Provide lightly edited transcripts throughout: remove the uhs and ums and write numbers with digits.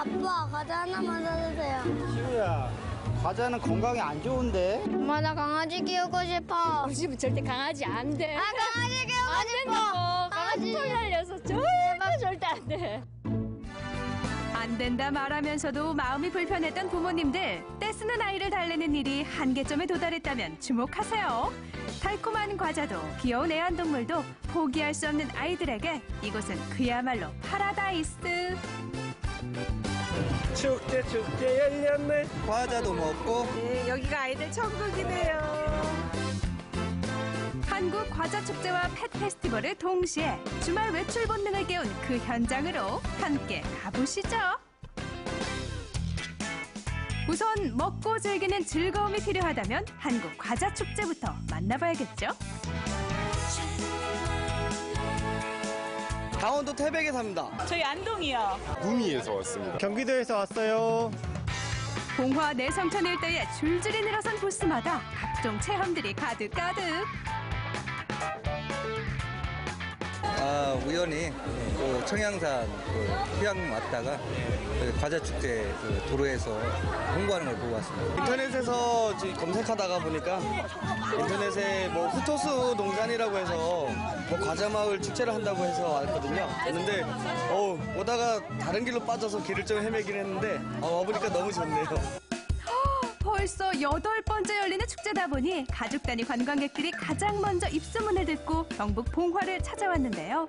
아빠, 과자 하나만 사주세요. 시우야, 과자는 건강에 안 좋은데? 엄마, 나 강아지 키우고 싶어. 우리 집은 절대 강아지 안 돼. 강아지 키우고 안 된다고. 강아지 털 날려서 절대 안 돼. 안 된다 말하면서도 마음이 불편했던 부모님들, 떼쓰는 아이를 달래는 일이 한계점에 도달했다면 주목하세요. 달콤한 과자도 귀여운 애완동물도 포기할 수 없는 아이들에게 이곳은 그야말로 파라다이스. 축제 열렸네. 과자도 먹고 네, 여기가 아이들 천국이네요. 한국 과자축제와 펫 페스티벌을 동시에 주말 외출 본능을 깨운 그 현장으로 함께 가보시죠. 우선 먹고 즐기는 즐거움이 필요하다면 한국 과자축제부터 만나봐야겠죠. 강원도 태백에 삽니다. 저희 안동이요. 구미에서 왔습니다. 경기도에서 왔어요. 봉화 내성천 일대에 줄줄이 늘어선 부스마다 각종 체험들이 가득가득. 우연히 그 청양산 휴양 왔다가 과자 축제 도로에서 홍보하는 걸 보고 왔습니다. 인터넷에서 검색하다가 보니까 인터넷에 뭐 후토스 농산이라고 해서 뭐 과자 마을 축제를 한다고 해서 왔거든요. 근데 오다가 다른 길로 빠져서 길을 좀 헤매긴 했는데 와보니까 너무 좋네요. 벌써 8번째 열리는 축제다 보니 가족 단위 관광객들이 가장 먼저 입소문을 듣고 경북 봉화를 찾아왔는데요.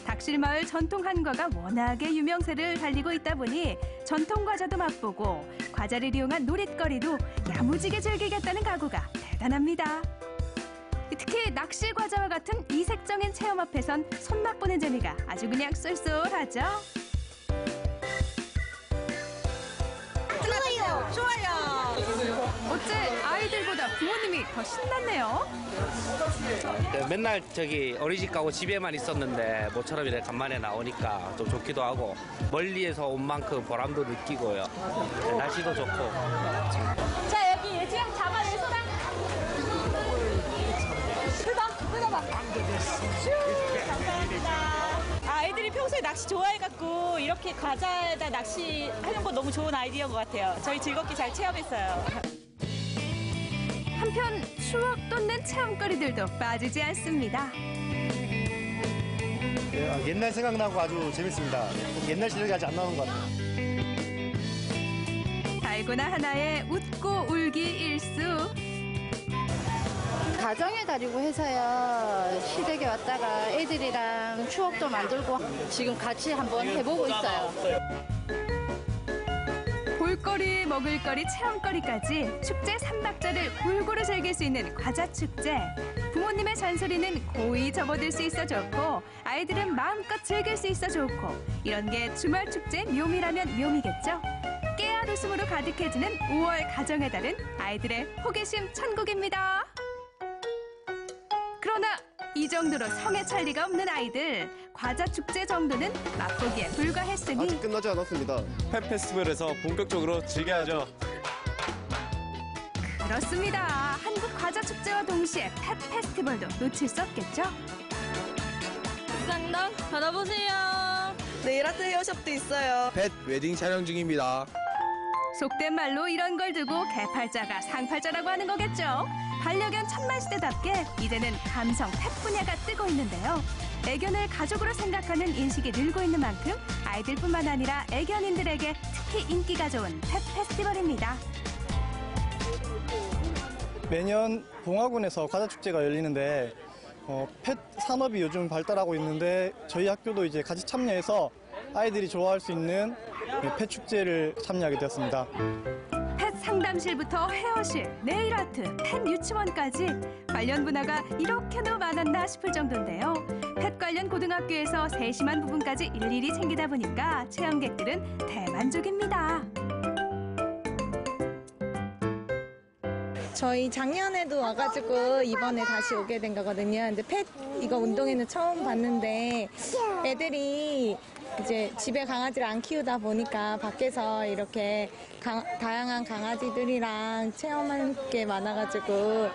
닥실마을 전통 한과가 워낙에 유명세를 달리고 있다 보니 전통 과자도 맛보고 과자를 이용한 놀이거리도 야무지게 즐기겠다는 각오가 대단합니다. 특히 낚시 과자와 같은 이색적인 체험 앞에선 손맛 보는 재미가 아주 그냥 쏠쏠하죠. 좋아요. 어째 아이들보다 부모님이 더 신났네요. 맨날 어린이집 가고 집에만 있었는데 모처럼 이렇게 간만에 나오니까 좀 좋기도 하고 멀리에서 온 만큼 보람도 느끼고요. 날씨도 좋고. 자, 여기 예지양 잡아, 예소랑. 뜯어봐. 감사합니다. 아이들이 평소에 낚시 좋아해갖고 이렇게 과자에다 낚시하는 거 너무 좋은 아이디어인 것 같아요. 저희 즐겁게 잘 체험했어요. 한편 추억 돋는 체험거리들도 빠지지 않습니다. 옛날 생각나고 아주 재밌습니다. 옛날 실력이 아직 안 나오는 것 같아요. 달고나 하나에 웃고 울기 일수. 가정의 달이고 해서요. 시댁에 왔다가 애들이랑 추억도 만들고 지금 같이 한번 해보고 있어요. 볼거리, 먹을거리, 체험거리까지 축제 3박자를 골고루 즐길 수 있는 과자축제. 부모님의 잔소리는 고이 접어들 수 있어 좋고 아이들은 마음껏 즐길 수 있어 좋고 이런 게 주말 축제 묘미라면 묘미겠죠. 깨알 웃음으로 가득해지는 5월 가정의 달은 아이들의 호기심 천국입니다. 그러나 이 정도로 성에 찰 리가 없는 아이들. 과자 축제 정도는 맛보기에 불과했으니 아직 끝나지 않았습니다. 펫 페스티벌에서 본격적으로 즐겨야죠. 그렇습니다. 한국 과자 축제와 동시에 펫 페스티벌도 놓칠 수 없겠죠. 상담 받아보세요. 네일 아트 헤어숍도 있어요. 펫 웨딩 촬영 중입니다. 속된 말로 이런 걸 두고 개팔자가 상팔자라고 하는 거겠죠. 반려견 천만시대답게 이제는 감성 펫 분야가 뜨고 있는데요. 애견을 가족으로 생각하는 인식이 늘고 있는 만큼 아이들뿐만 아니라 애견인들에게 특히 인기가 좋은 펫 페스티벌입니다. 매년 봉화군에서 과자축제가 열리는데 펫 산업이 요즘 발달하고 있는데 저희 학교도 이제 같이 참여해서 아이들이 좋아할 수 있는 펫 축제를 참여하게 되었습니다. 펫 상담실부터 헤어실, 네일아트, 펫 유치원까지 관련 문화가 이렇게도 많았나 싶을 정도인데요. 펫 관련 고등학교에서 세심한 부분까지 일일이 챙기다 보니까 체험객들은 대만족입니다. 저희 작년에도 와가지고 이번에 다시 오게 된 거거든요. 근데 펫 이거 운동회는 처음 봤는데 애들이 이제 집에 강아지를 안 키우다 보니까 밖에서 이렇게 다양한 강아지들이랑 체험할 게 많아가지고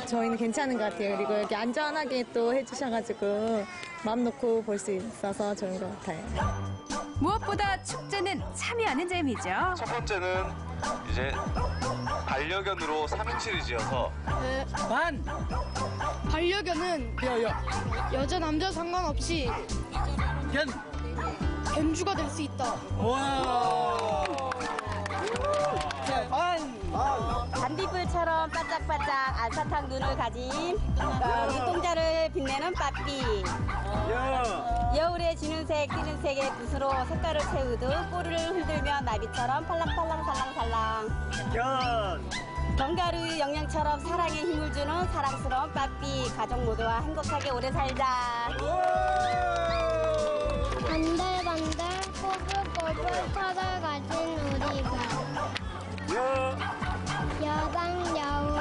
저희는 괜찮은 것 같아요. 그리고 여기 안전하게 또 해주셔가지고 마음 놓고 볼 수 있어서 좋은 것 같아요. 무엇보다 축제는 참여하는 재미죠. 첫 번째는 이제 반려견으로 삼행시를 지어서 반려견은 여자 남자 상관없이 견주가 될 수 있다. 잔디불처럼 반짝반짝 알사탕 눈을 가진 눈동자를 빛내는 빠삐. 여울에 지는 색 띄는 색의 붓으로 색깔을 채우듯 꼬리를 흔들며 나비처럼 팔랑팔랑 살랑살랑. 견과류 영양처럼 사랑에 힘을 주는 사랑스러운 빠삐. 가족 모두와 행복하게 오래 살자. 반들반들 꼬불꼬불 털을 가진 우리가 여당 여우의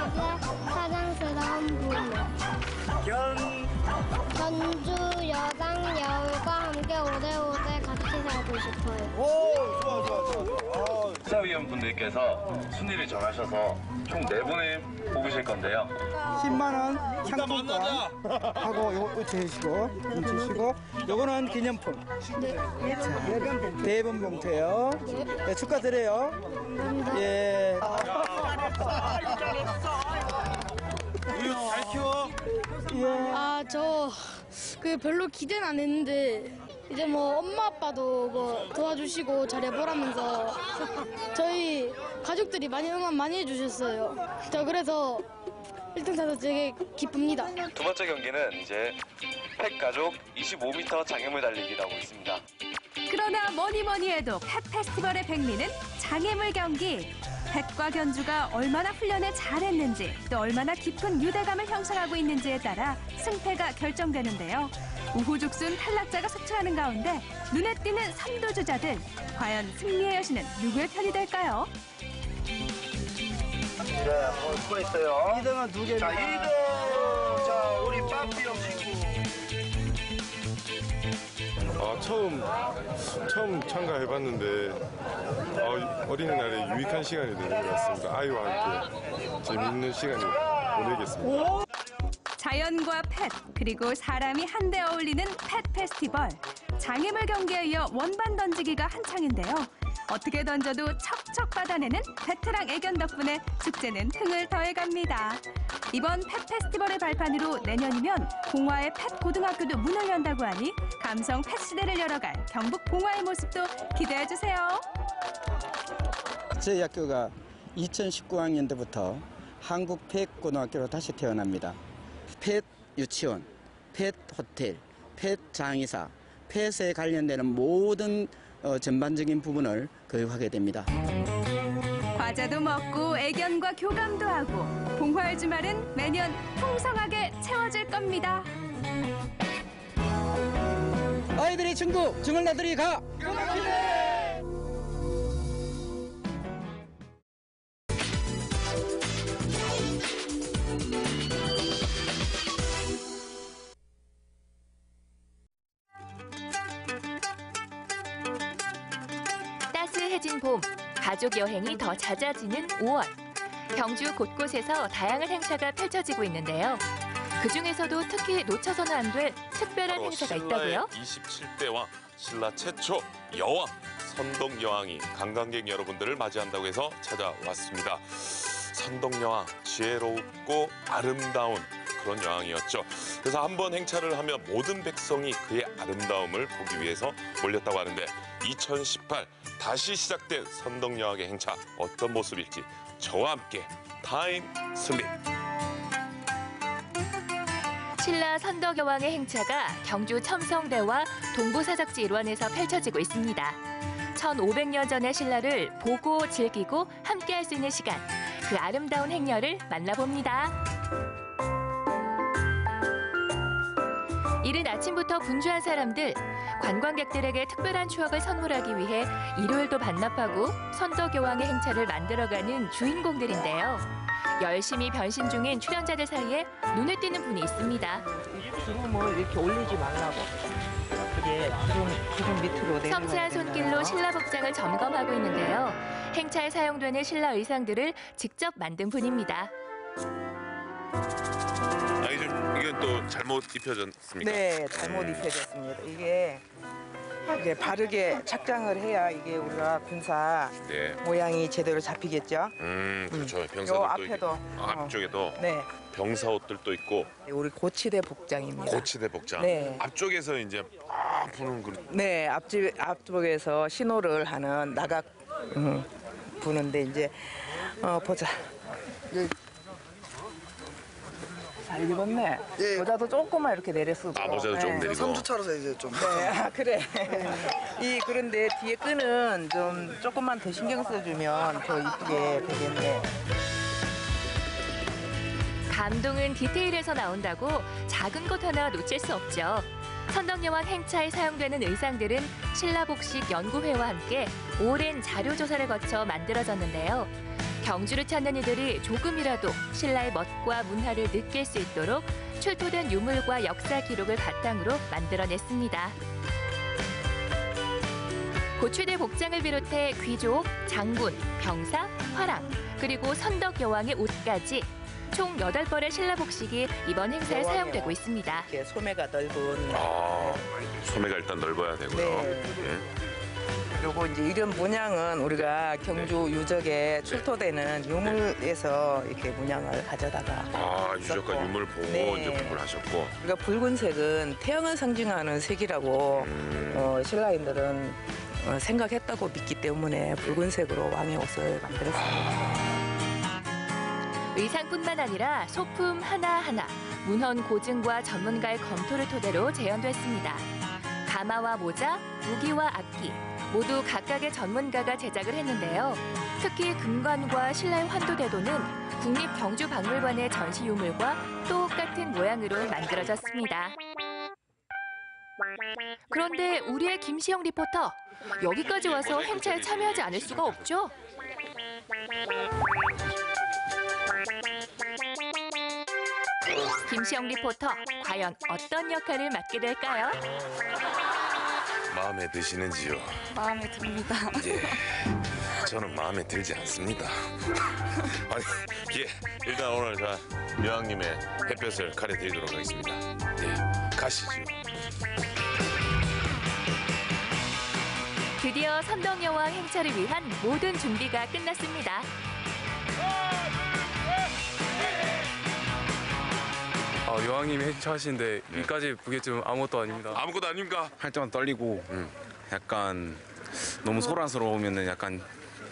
사랑스러운 부모 전주 여당 여우가 함께 오래오래 같이 살고 싶어요. 시사위원분들께서 순위를 정하셔서 총 4분을 뽑으실 건데요. 10만 원 상품권 하고 요거 주시고 요거는 기념품. 대분 봉투예요. 네, 축하드려요. 예. 우유 잘 키워. 저 별로 기대는 안 했는데 이제 뭐 엄마 아빠도 뭐 도와주시고 잘해보라면서 저희 가족들이 많이 응원 많이 해주셨어요. 저 그래서 1등 타서 되게 기쁩니다. 두 번째 경기는 이제 펫 가족 25m 장애물 달리기라고 있습니다. 그러나 뭐니 해도 펫 페스티벌의 백미는 장애물 경기. 펫과 견주가 얼마나 훈련을 잘했는지 또 얼마나 깊은 유대감을 형성하고 있는지에 따라 승패가 결정되는데요. 우후죽순 탈락자가 속출하는 가운데 눈에 띄는 선두주자들. 과연 승리의 여신은 누구의 편이 될까요? 네, 수고 있어요. 2등은 2개. 자, 2등. 자, 우리 빠삐 형님. 처음 참가해봤는데 어린이날에 유익한 시간이 되는 것 같습니다. 아이와 함께 재미있는 시간을 보내겠습니다. 자연과 펫 그리고 사람이 한데 어울리는 펫 페스티벌. 장애물 경기에 이어 원반 던지기가 한창인데요. 어떻게 던져도 척척 받아내는 베테랑 애견 덕분에 축제는 흥을 더해갑니다. 이번 펫 페스티벌의 발판으로 내년이면 봉화의 펫 고등학교도 문을 연다고 하니 감성 펫 시대를 열어갈 경북 봉화의 모습도 기대해주세요. 저희 학교가 2019학년도부터 한국 펫 고등학교로 다시 태어납니다. 펫 유치원, 펫 호텔, 펫 장의사, 펫에 관련되는 모든 전반적인 부분을 교육하게 됩니다. 과자도 먹고 애견과 교감도 하고 봉화의 주말은 매년 풍성하게 채워질 겁니다. 아이들의 천국 주말나들이 가! 따스해진 봄, 가족 여행이 더 잦아지는 5월. 경주 곳곳에서 다양한 행사가 펼쳐지고 있는데요. 그중에서도 특히 놓쳐서는 안 될 특별한 행사가 있다고요? 27대와 신라 최초 여왕 선덕여왕이 관광객 여러분들을 맞이한다고 해서 찾아왔습니다. 선덕여왕, 지혜롭고 아름다운 그런 여왕이었죠. 그래서 한번 행차를 하면 모든 백성이 그의 아름다움을 보기 위해서 몰렸다고 하는데 2018 다시 시작된 선덕여왕의 행차 어떤 모습일지 저와 함께 타임 슬립. 신라 선덕여왕의 행차가 경주 첨성대와 동부사적지 일원에서 펼쳐지고 있습니다. 1500년 전의 신라를 보고 즐기고 함께할 수 있는 시간, 그 아름다운 행렬을 만나봅니다. 이른 아침부터 분주한 사람들, 관광객들에게 특별한 추억을 선물하기 위해 일요일도 반납하고 선덕여왕의 행차를 만들어가는 주인공들인데요. 열심히 변신 중인 출연자들 사이에 눈에 띄는 분이 있습니다. 주름을 이렇게 올리지 말라고. 이게 주름 밑으로 내려가야 섬세한 손길로 신라 복장을 점검하고 있는데요. 행차에 사용되는 신라 의상들을 직접 만든 분입니다. 이게 또 잘못 입혀졌습니까? 네, 잘못 입혀졌습니다. 이게 이게 바르게 착장을 해야 이게 우리가 군사 네. 모양이 제대로 잡히겠죠. 그렇죠. 요 병사들도 앞에도 앞쪽에도 네. 병사 옷들도 있고 우리 고치대 복장입니다. 고치대 복장. 네. 앞쪽에서 이제 부는 그 네, 앞쪽에서 신호를 하는 나각 부는데 이제 보자. 잘 입었네. 모자도 조금만 이렇게 내려 쓰고. 모자도 좀 내리고. 선주차로서 이제 좀. 네, 그래. 그런데 뒤에 끈은 좀 조금만 더 신경 써주면 더 이쁘게 되겠네. 감동은 디테일에서 나온다고 작은 것 하나 놓칠 수 없죠. 선덕여왕 행차에 사용되는 의상들은 신라복식 연구회와 함께 오랜 자료 조사를 거쳐 만들어졌는데요. 경주를 찾는 이들이 조금이라도 신라의 멋과 문화를 느낄 수 있도록 출토된 유물과 역사 기록을 바탕으로 만들어냈습니다. 고추대 복장을 비롯해 귀족, 장군, 병사, 화랑, 그리고 선덕여왕의 옷까지 총 8벌의 신라복식이 이번 행사에 사용되고 있습니다. 이렇게 소매가 넓은. 소매가 일단 넓어야 되고요. 네. 그리고 이제 이런 문양은 우리가 경주 유적에 출토되는 유물에서 이렇게 문양을 가져다가 유적과 유물 보고 네. 이제 구분을 하셨고. 그러니까 붉은색은 태양을 상징하는 색이라고 신라인들은 생각했다고 믿기 때문에 붉은색으로 왕의 옷을 만들었습니다. 의상뿐만 아니라 소품 하나하나 문헌 고증과 전문가의 검토를 토대로 재현됐습니다. 가마와 모자, 무기와 악기 모두 각각의 전문가가 제작을 했는데요. 특히 금관과 신라의 환도대도는 국립경주박물관의 전시 유물과 똑같은 모양으로 만들어졌습니다. 그런데 우리의 김시영 리포터, 여기까지 와서 행차에 참여하지 않을 수가 없죠? 김시영 리포터, 과연 어떤 역할을 맡게 될까요? 마음에 드시는지요? 마음에 듭니다. 예, 저는 마음에 들지 않습니다. 아니, 일단 오늘 여왕님의 햇볕을 가려드리도록 하겠습니다. 예, 가시죠. 드디어 선덕여왕 행차를 위한 모든 준비가 끝났습니다. 여왕님이 행차하시는데 여기까지 보겠지만 아무것도 아닙니다. 아무것도 아닙니까? 할 때만 떨리고 약간 너무 소란스러우면 약간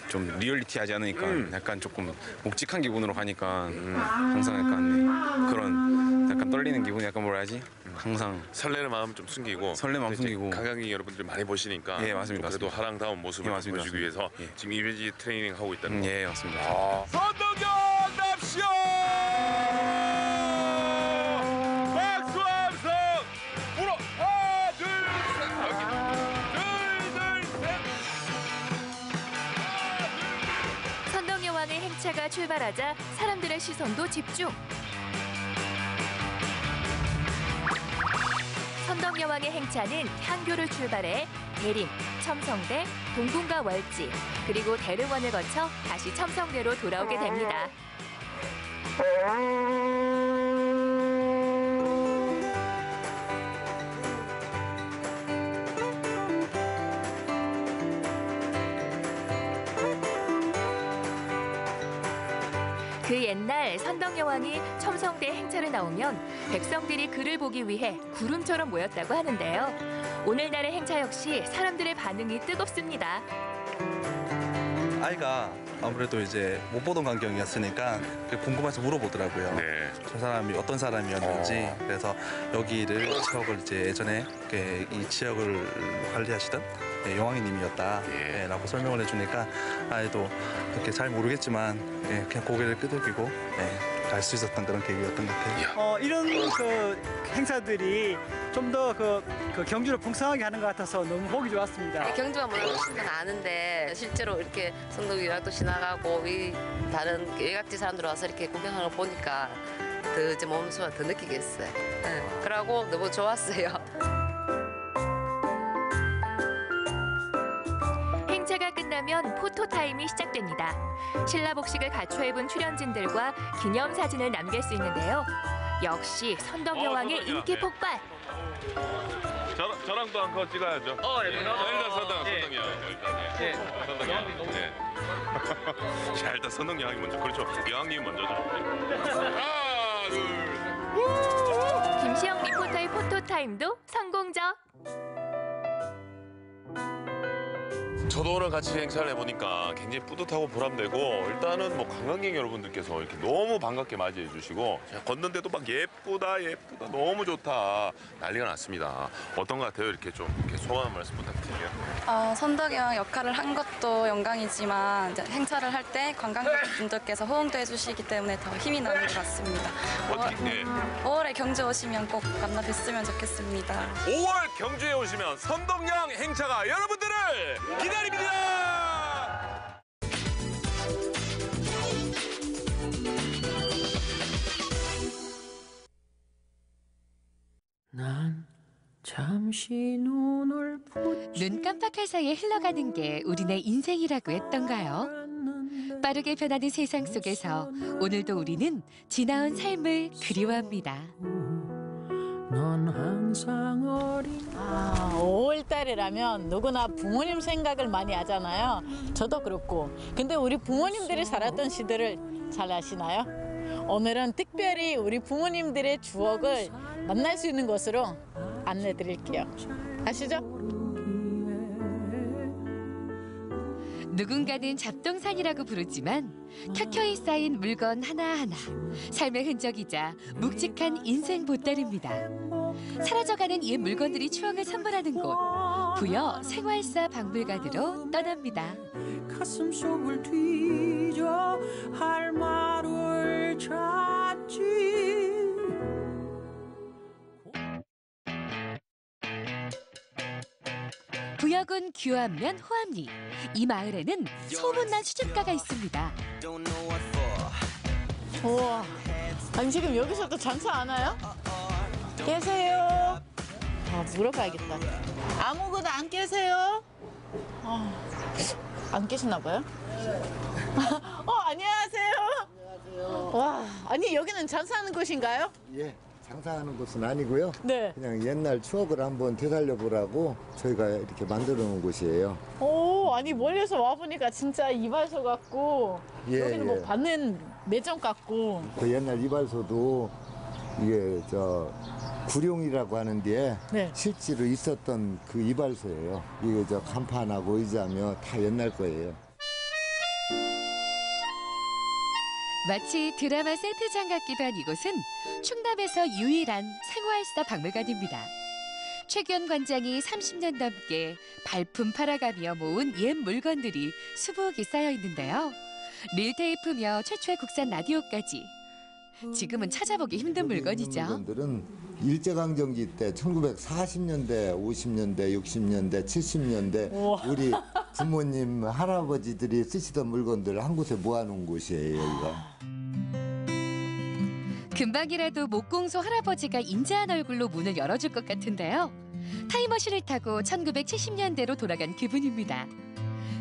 좀 리얼리티하지 않으니까 약간 조금 묵직한 기분으로 가니까 항상 약간 그런 약간 떨리는 기분이 약간 뭐라 해야지? 항상 설레는 마음 좀 숨기고 관광객 여러분들 많이 보시니까 예, 맞습니다. 그래도 하랑다운 모습을 보여주기 위해서 지금 이미지 트레이닝 하고 있다는 거. 예, 맞습니다. 선덕여왕 납시오! 박수 함성! 불어! 하나, 둘, 셋! 선덕여왕의 행차가 출발하자 사람들의 시선도 집중. 선덕여왕의 행차는 향교를 출발해 대림, 첨성대, 동궁과 월지, 그리고 대릉원을 거쳐 다시 첨성대로 돌아오게 됩니다. 그 옛날 선덕여왕이 첨성대 행차를 나오면 백성들이 그를 보기 위해 구름처럼 모였다고 하는데요. 오늘날의 행차 역시 사람들의 반응이 뜨겁습니다. 아이가 아무래도 이제 못 보던 광경이었으니까 궁금해서 물어보더라고요. 저 사람이 어떤 사람이었는지. 그래서 여기를 지역을 이제 예전에 이 지역을 관리하시던 여왕님이었다라고 설명을 해주니까 아이도 그렇게 잘 모르겠지만 그냥 고개를 끄덕이고 갈 수 있었던 그런 계기였던 것 같아요. 이런 그 행사들이 좀 더 그 경주를 풍성하게 하는 것 같아서 너무 보기 좋았습니다. 경주가 뭐라고 하시는 건 아는데 실제로 이렇게 성덕유랑도 지나가고 다른 외곽지 사람들 와서 이렇게 구경하는 거 보니까 더 이제 몸소가 더 느끼겠어요. 그러고 너무 좋았어요. 행차가 끝나면 포토타임이 시작됩니다. 신라복식을 갖춰 입은 출연진들과 기념사진을 남길 수 있는데요. 역시 선덕여왕의 인기 폭발! 저랑도 한 컷 찍어야죠. 일단 선동여왕. 자, 일단 선동여왕이 먼저. 그렇죠. 여왕님이 먼저죠. 하나, 둘. 김시영 리포터의 포토타임도 성공적. 저도 오늘 같이 행사를 해보니까 굉장히 뿌듯하고 보람되고, 일단은 뭐 관광객 여러분들께서 이렇게 너무 반갑게 맞이해 주시고, 제가 걷는데도 막 예쁘다 너무 좋다 난리가 났습니다. 어떤 것 같아요? 이렇게 좀 이렇게 소감 한 말씀 부탁드릴게요. 선덕여왕 역할을 한 것도 영광이지만 이제 행사를 할 때 관광객분들께서 호응도 해주시기 때문에 더 힘이 나는 것 같습니다. 5월에 경주에 오시면 꼭 만나 뵀으면 좋겠습니다. 5월 경주에 오시면 선덕여왕 행차가 여러분들을 기다립니다. 난 잠시 눈을 눈 깜빡할 사이에 흘러가는 게 우리네 인생이라고 했던가요? 빠르게 변하는 세상 속에서 오늘도 우리는 지나온 삶을 그리워합니다. 넌 항상 어린 5월 달이라면 누구나 부모님 생각을 많이 하잖아요. 저도 그렇고. 근데 우리 부모님들이 살았던 시대를 잘 아시나요? 오늘은 특별히 우리 부모님들의 추억을 만날 수 있는 곳으로 안내 드릴게요. 아시죠? 누군가는 잡동산이라고 부르지만 켜켜이 쌓인 물건 하나하나 삶의 흔적이자 묵직한 인생 보따리입니다. 사라져가는 옛 물건들이 추억을 선물하는 곳, 부여 생활사 박물관으로 떠납니다. 가슴속을 뒤져 할 말을 찾지. 부여군 규안면 호암리. 이 마을에는 소문난 수집가가 있습니다. 우와, 아니 지금 여기서도 장사 안 와요? 계세요? 물어봐야겠다. 아무것도 안 계세요? 안 계시나 봐요? 안녕하세요. 안녕하세요. 와, 아니 여기는 장사하는 곳인가요? 예, 장사하는 곳은 아니고요. 네. 그냥 옛날 추억을 한번 되살려 보라고 저희가 이렇게 만들어 놓은 곳이에요. 오, 아니 멀리서 와 보니까 진짜 이발소 같고 여기는 뭐 받는 매점 같고. 그 옛날 이발소도 이게 구룡이라고 하는데 실제로 있었던 그 이발소예요. 이게 간판하고 의자며 다 옛날 거예요. 마치 드라마 세트장 같기도 한 이곳은 충남에서 유일한 생활사 박물관입니다. 최규현 관장이 30년 넘게 발품 팔아가며 모은 옛 물건들이 수북이 쌓여 있는데요. 릴테이프며 최초의 국산 라디오까지. 지금은 찾아보기 힘든 물건이죠. 물건들은 일제강점기 때 1940년대, 50년대, 60년대, 70년대 우리 부모님, 할아버지들이 쓰시던 물건들을 한 곳에 모아놓은 곳이에요, 여기가. 금방이라도 목공소 할아버지가 인자한 얼굴로 문을 열어줄 것 같은데요. 타임머신을 타고 1970년대로 돌아간 기분입니다.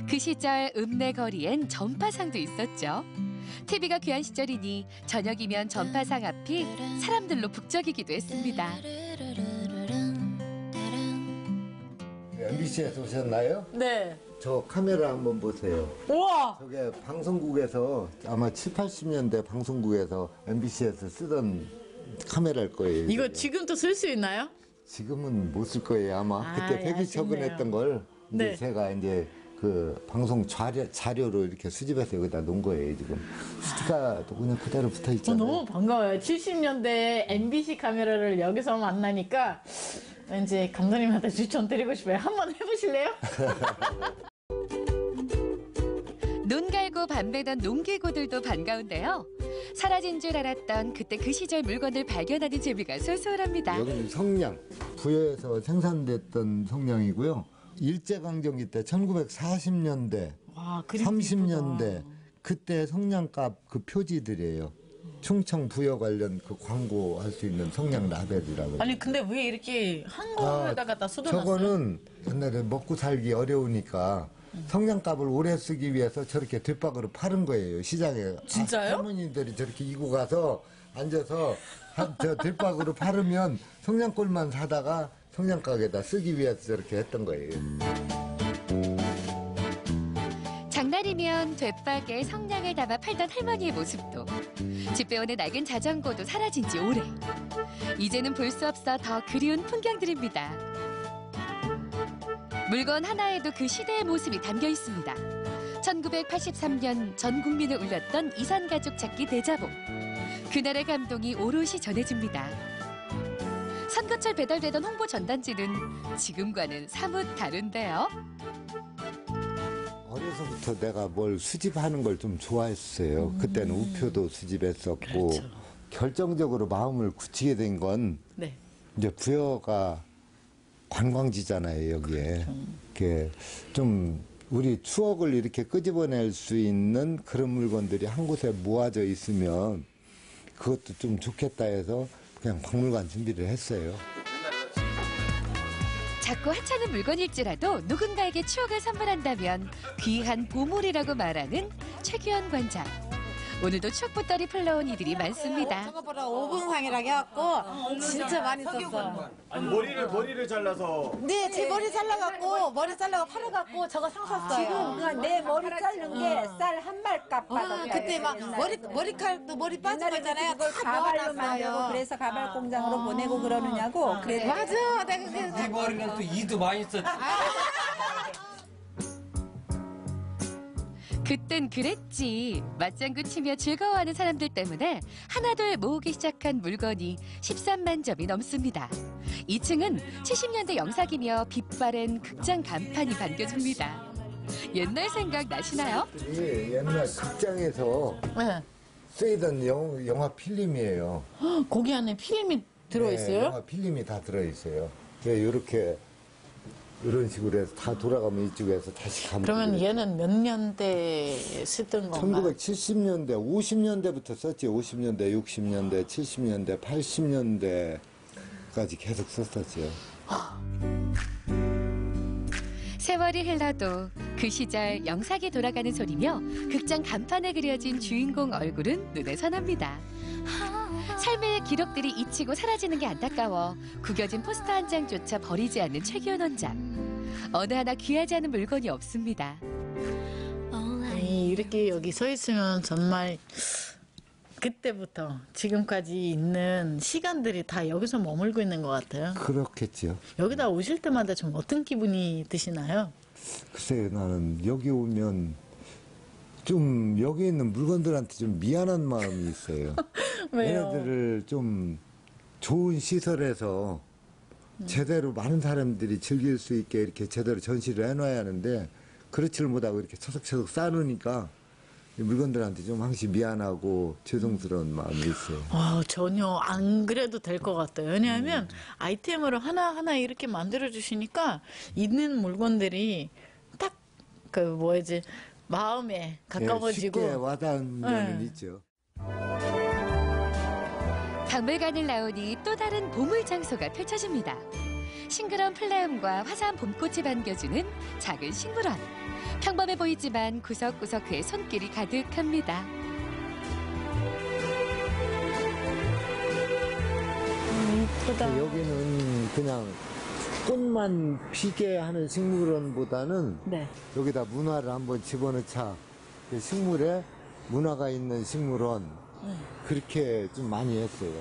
그 시절 읍내 거리엔 전파상도 있었죠. TV가 귀한 시절이니 저녁이면 전파상 앞이 사람들로 북적이기도 했습니다. MBC에서 오셨나요? 네. 저 카메라 한번 보세요. 우와! 저게 방송국에서 아마 7, 80년대 방송국에서 MBC에서 쓰던 카메라일 거예요. 이거 지금도 쓸 수 있나요? 지금은 못 쓸 거예요. 아마 그때 폐기 처분했던 걸 이제 제가 이제 그 방송 자료로 이렇게 수집해서 여기다 놓은 거예요. 지금 스티커도 그냥 그대로 붙어 있잖아요. 너무 반가워요. 70년대 MBC 카메라를 여기서 만나니까 왠지 감독님한테 추천드리고 싶어요. 한번 해보실래요? 논 갈고 밤 매던 농기구들도 반가운데요. 사라진 줄 알았던 그때 그 시절 물건을 발견하는 재미가 쏠쏠합니다. 여기는 성냥, 부여에서 생산됐던 성냥이고요. 일제강점기 때 1940년대, 30년대 그때 성냥갑 그 표지들이에요. 충청 부여 관련 그 광고할 수 있는 성냥 라벨이라고. 아니 근데 왜 이렇게 한국에다가 다 쏟아놨어요? 저거는 옛날에 먹고 살기 어려우니까 성냥갑을 오래 쓰기 위해서 저렇게 뒷박으로 파는 거예요, 시장에. 진짜요? 할머니들이 저렇게 이고 가서 앉아서 저 들박으로 팔으면 성냥골만 사다가 성냥가게다 쓰기 위해서 저렇게 했던 거예요. 장날이면 돛박에 성냥을 담아 팔던 할머니의 모습도, 집배원의 낡은 자전거도 사라진 지 오래. 이제는 볼 수 없어 더 그리운 풍경들입니다. 물건 하나에도 그 시대의 모습이 담겨 있습니다. 1983년 전 국민을 울렸던 이산가족 찾기 대자보. 그날의 감동이 오롯이 전해집니다. 선거철 배달되던 홍보 전단지는 지금과는 사뭇 다른데요. 어려서부터 내가 뭘 수집하는 걸 좀 좋아했어요. 그때는 우표도 수집했었고. 그렇죠. 결정적으로 마음을 굳히게 된 건 네. 이제 부여가 관광지잖아요, 여기에. 이렇게 좀 우리 추억을 이렇게 끄집어낼 수 있는 그런 물건들이 한 곳에 모아져 있으면 그것도 좀 좋겠다 해서 그냥 박물관 준비를 했어요. 작고 하찮은 물건일지라도 누군가에게 추억을 선물한다면 귀한 보물이라고 말하는 최규현 관장. 오늘도 추억보따리 풀러온 이들이 많습니다. 저거보다 5분상이라고 해갖고 진짜 많이 썼어. 아니 머리를 잘라서. 네, 제 머리 잘라갖고 머리 잘라고 팔아갖고 저거 상 샀어요. 지금 내 머리 자른 게 쌀 한 말 값 받았어요. 그때 막 머리칼도 머리 빠진 거잖아요. 그걸 가발로 만들고 그래서 가발 공장으로 보내고 그러느냐고. 그래 맞아, 내가 네 머리는 또 이도 많이 썼지. 그땐 그랬지. 맞장구 치며 즐거워하는 사람들 때문에 하나둘 모으기 시작한 물건이 13만 점이 넘습니다. 2층은 70년대 영상이며 빛바랜 극장 간판이 반겨줍니다. 옛날 생각 나시나요? 옛날 극장에서 쓰이던 영화 필름이에요. 거기 안에 필름이 들어있어요? 네, 영화 필름이 다 들어있어요. 이렇게 이런 식으로 해서 다 돌아가면 이쪽에서 다시 가면. 그러면 얘는 몇 년대 쓰던 건가? 1970년대, 50년대부터 썼지. 50년대, 60년대, 70년대, 80년대까지 계속 썼었죠. 세월이 흘러도 그 시절 영상이 돌아가는 소리며 극장 간판에 그려진 주인공 얼굴은 눈에 선합니다. 삶의 기록들이 잊히고 사라지는 게 안타까워 구겨진 포스터 한 장조차 버리지 않는 최규현 원장. 어느 하나 귀하지 않은 물건이 없습니다. 이렇게 여기 서 있으면 정말 그때부터 지금까지 있는 시간들이 다 여기서 머물고 있는 것 같아요. 그렇겠죠. 여기다 오실 때마다 좀 어떤 기분이 드시나요? 글쎄요, 나는 여기 오면 좀 여기 있는 물건들한테 좀 미안한 마음이 있어요. 왜요? 얘네들을 좀 좋은 시설에서 제대로 많은 사람들이 즐길 수 있게 이렇게 제대로 전시를 해놔야 하는데 그렇지를 못하고 이렇게 처석처석 쌓아놓으니까 물건들한테 좀 항상 미안하고 죄송스러운 마음이 있어요. 전혀 안 그래도 될 것 같아요. 왜냐하면 아이템으로 하나하나 이렇게 만들어주시니까 있는 물건들이 딱 마음에 가까워지고. 쉽게 와닿는 면은 있죠. 박물관을 나오니 또 다른 보물 장소가 펼쳐집니다. 싱그러운 플라움과 화사한 봄꽃이 반겨주는 작은 식물원. 평범해 보이지만 구석구석 그의 손길이 가득합니다. 이쁘다. 여기는 그냥 꽃만 피게 하는 식물원보다는 여기다 문화를 한번 집어넣자. 식물에 문화가 있는 식물원. 그렇게 좀 많이 했어요.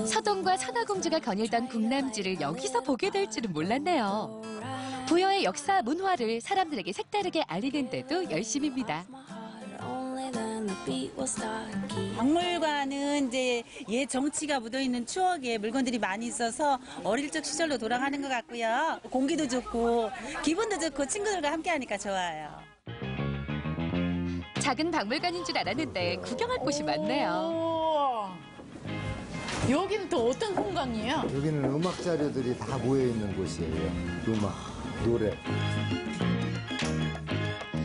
서동과 선화공주가 거닐던 궁남지를 여기서 보게 될 줄은 몰랐네요. 부여의 역사 문화를 사람들에게 색다르게 알리는 데도 열심입니다. 박물관은 이제 옛 정치가 묻어있는 추억의 물건들이 많이 있어서 어릴 적 시절로 돌아가는 것 같고요. 공기도 좋고 기분도 좋고 친구들과 함께하니까 좋아요. 작은 박물관인 줄 알았는데 구경할 곳이 많네요. 여긴 또 어떤 공간이에요? 여기는 음악 자료들이 다 모여있는 곳이에요. 음악, 노래.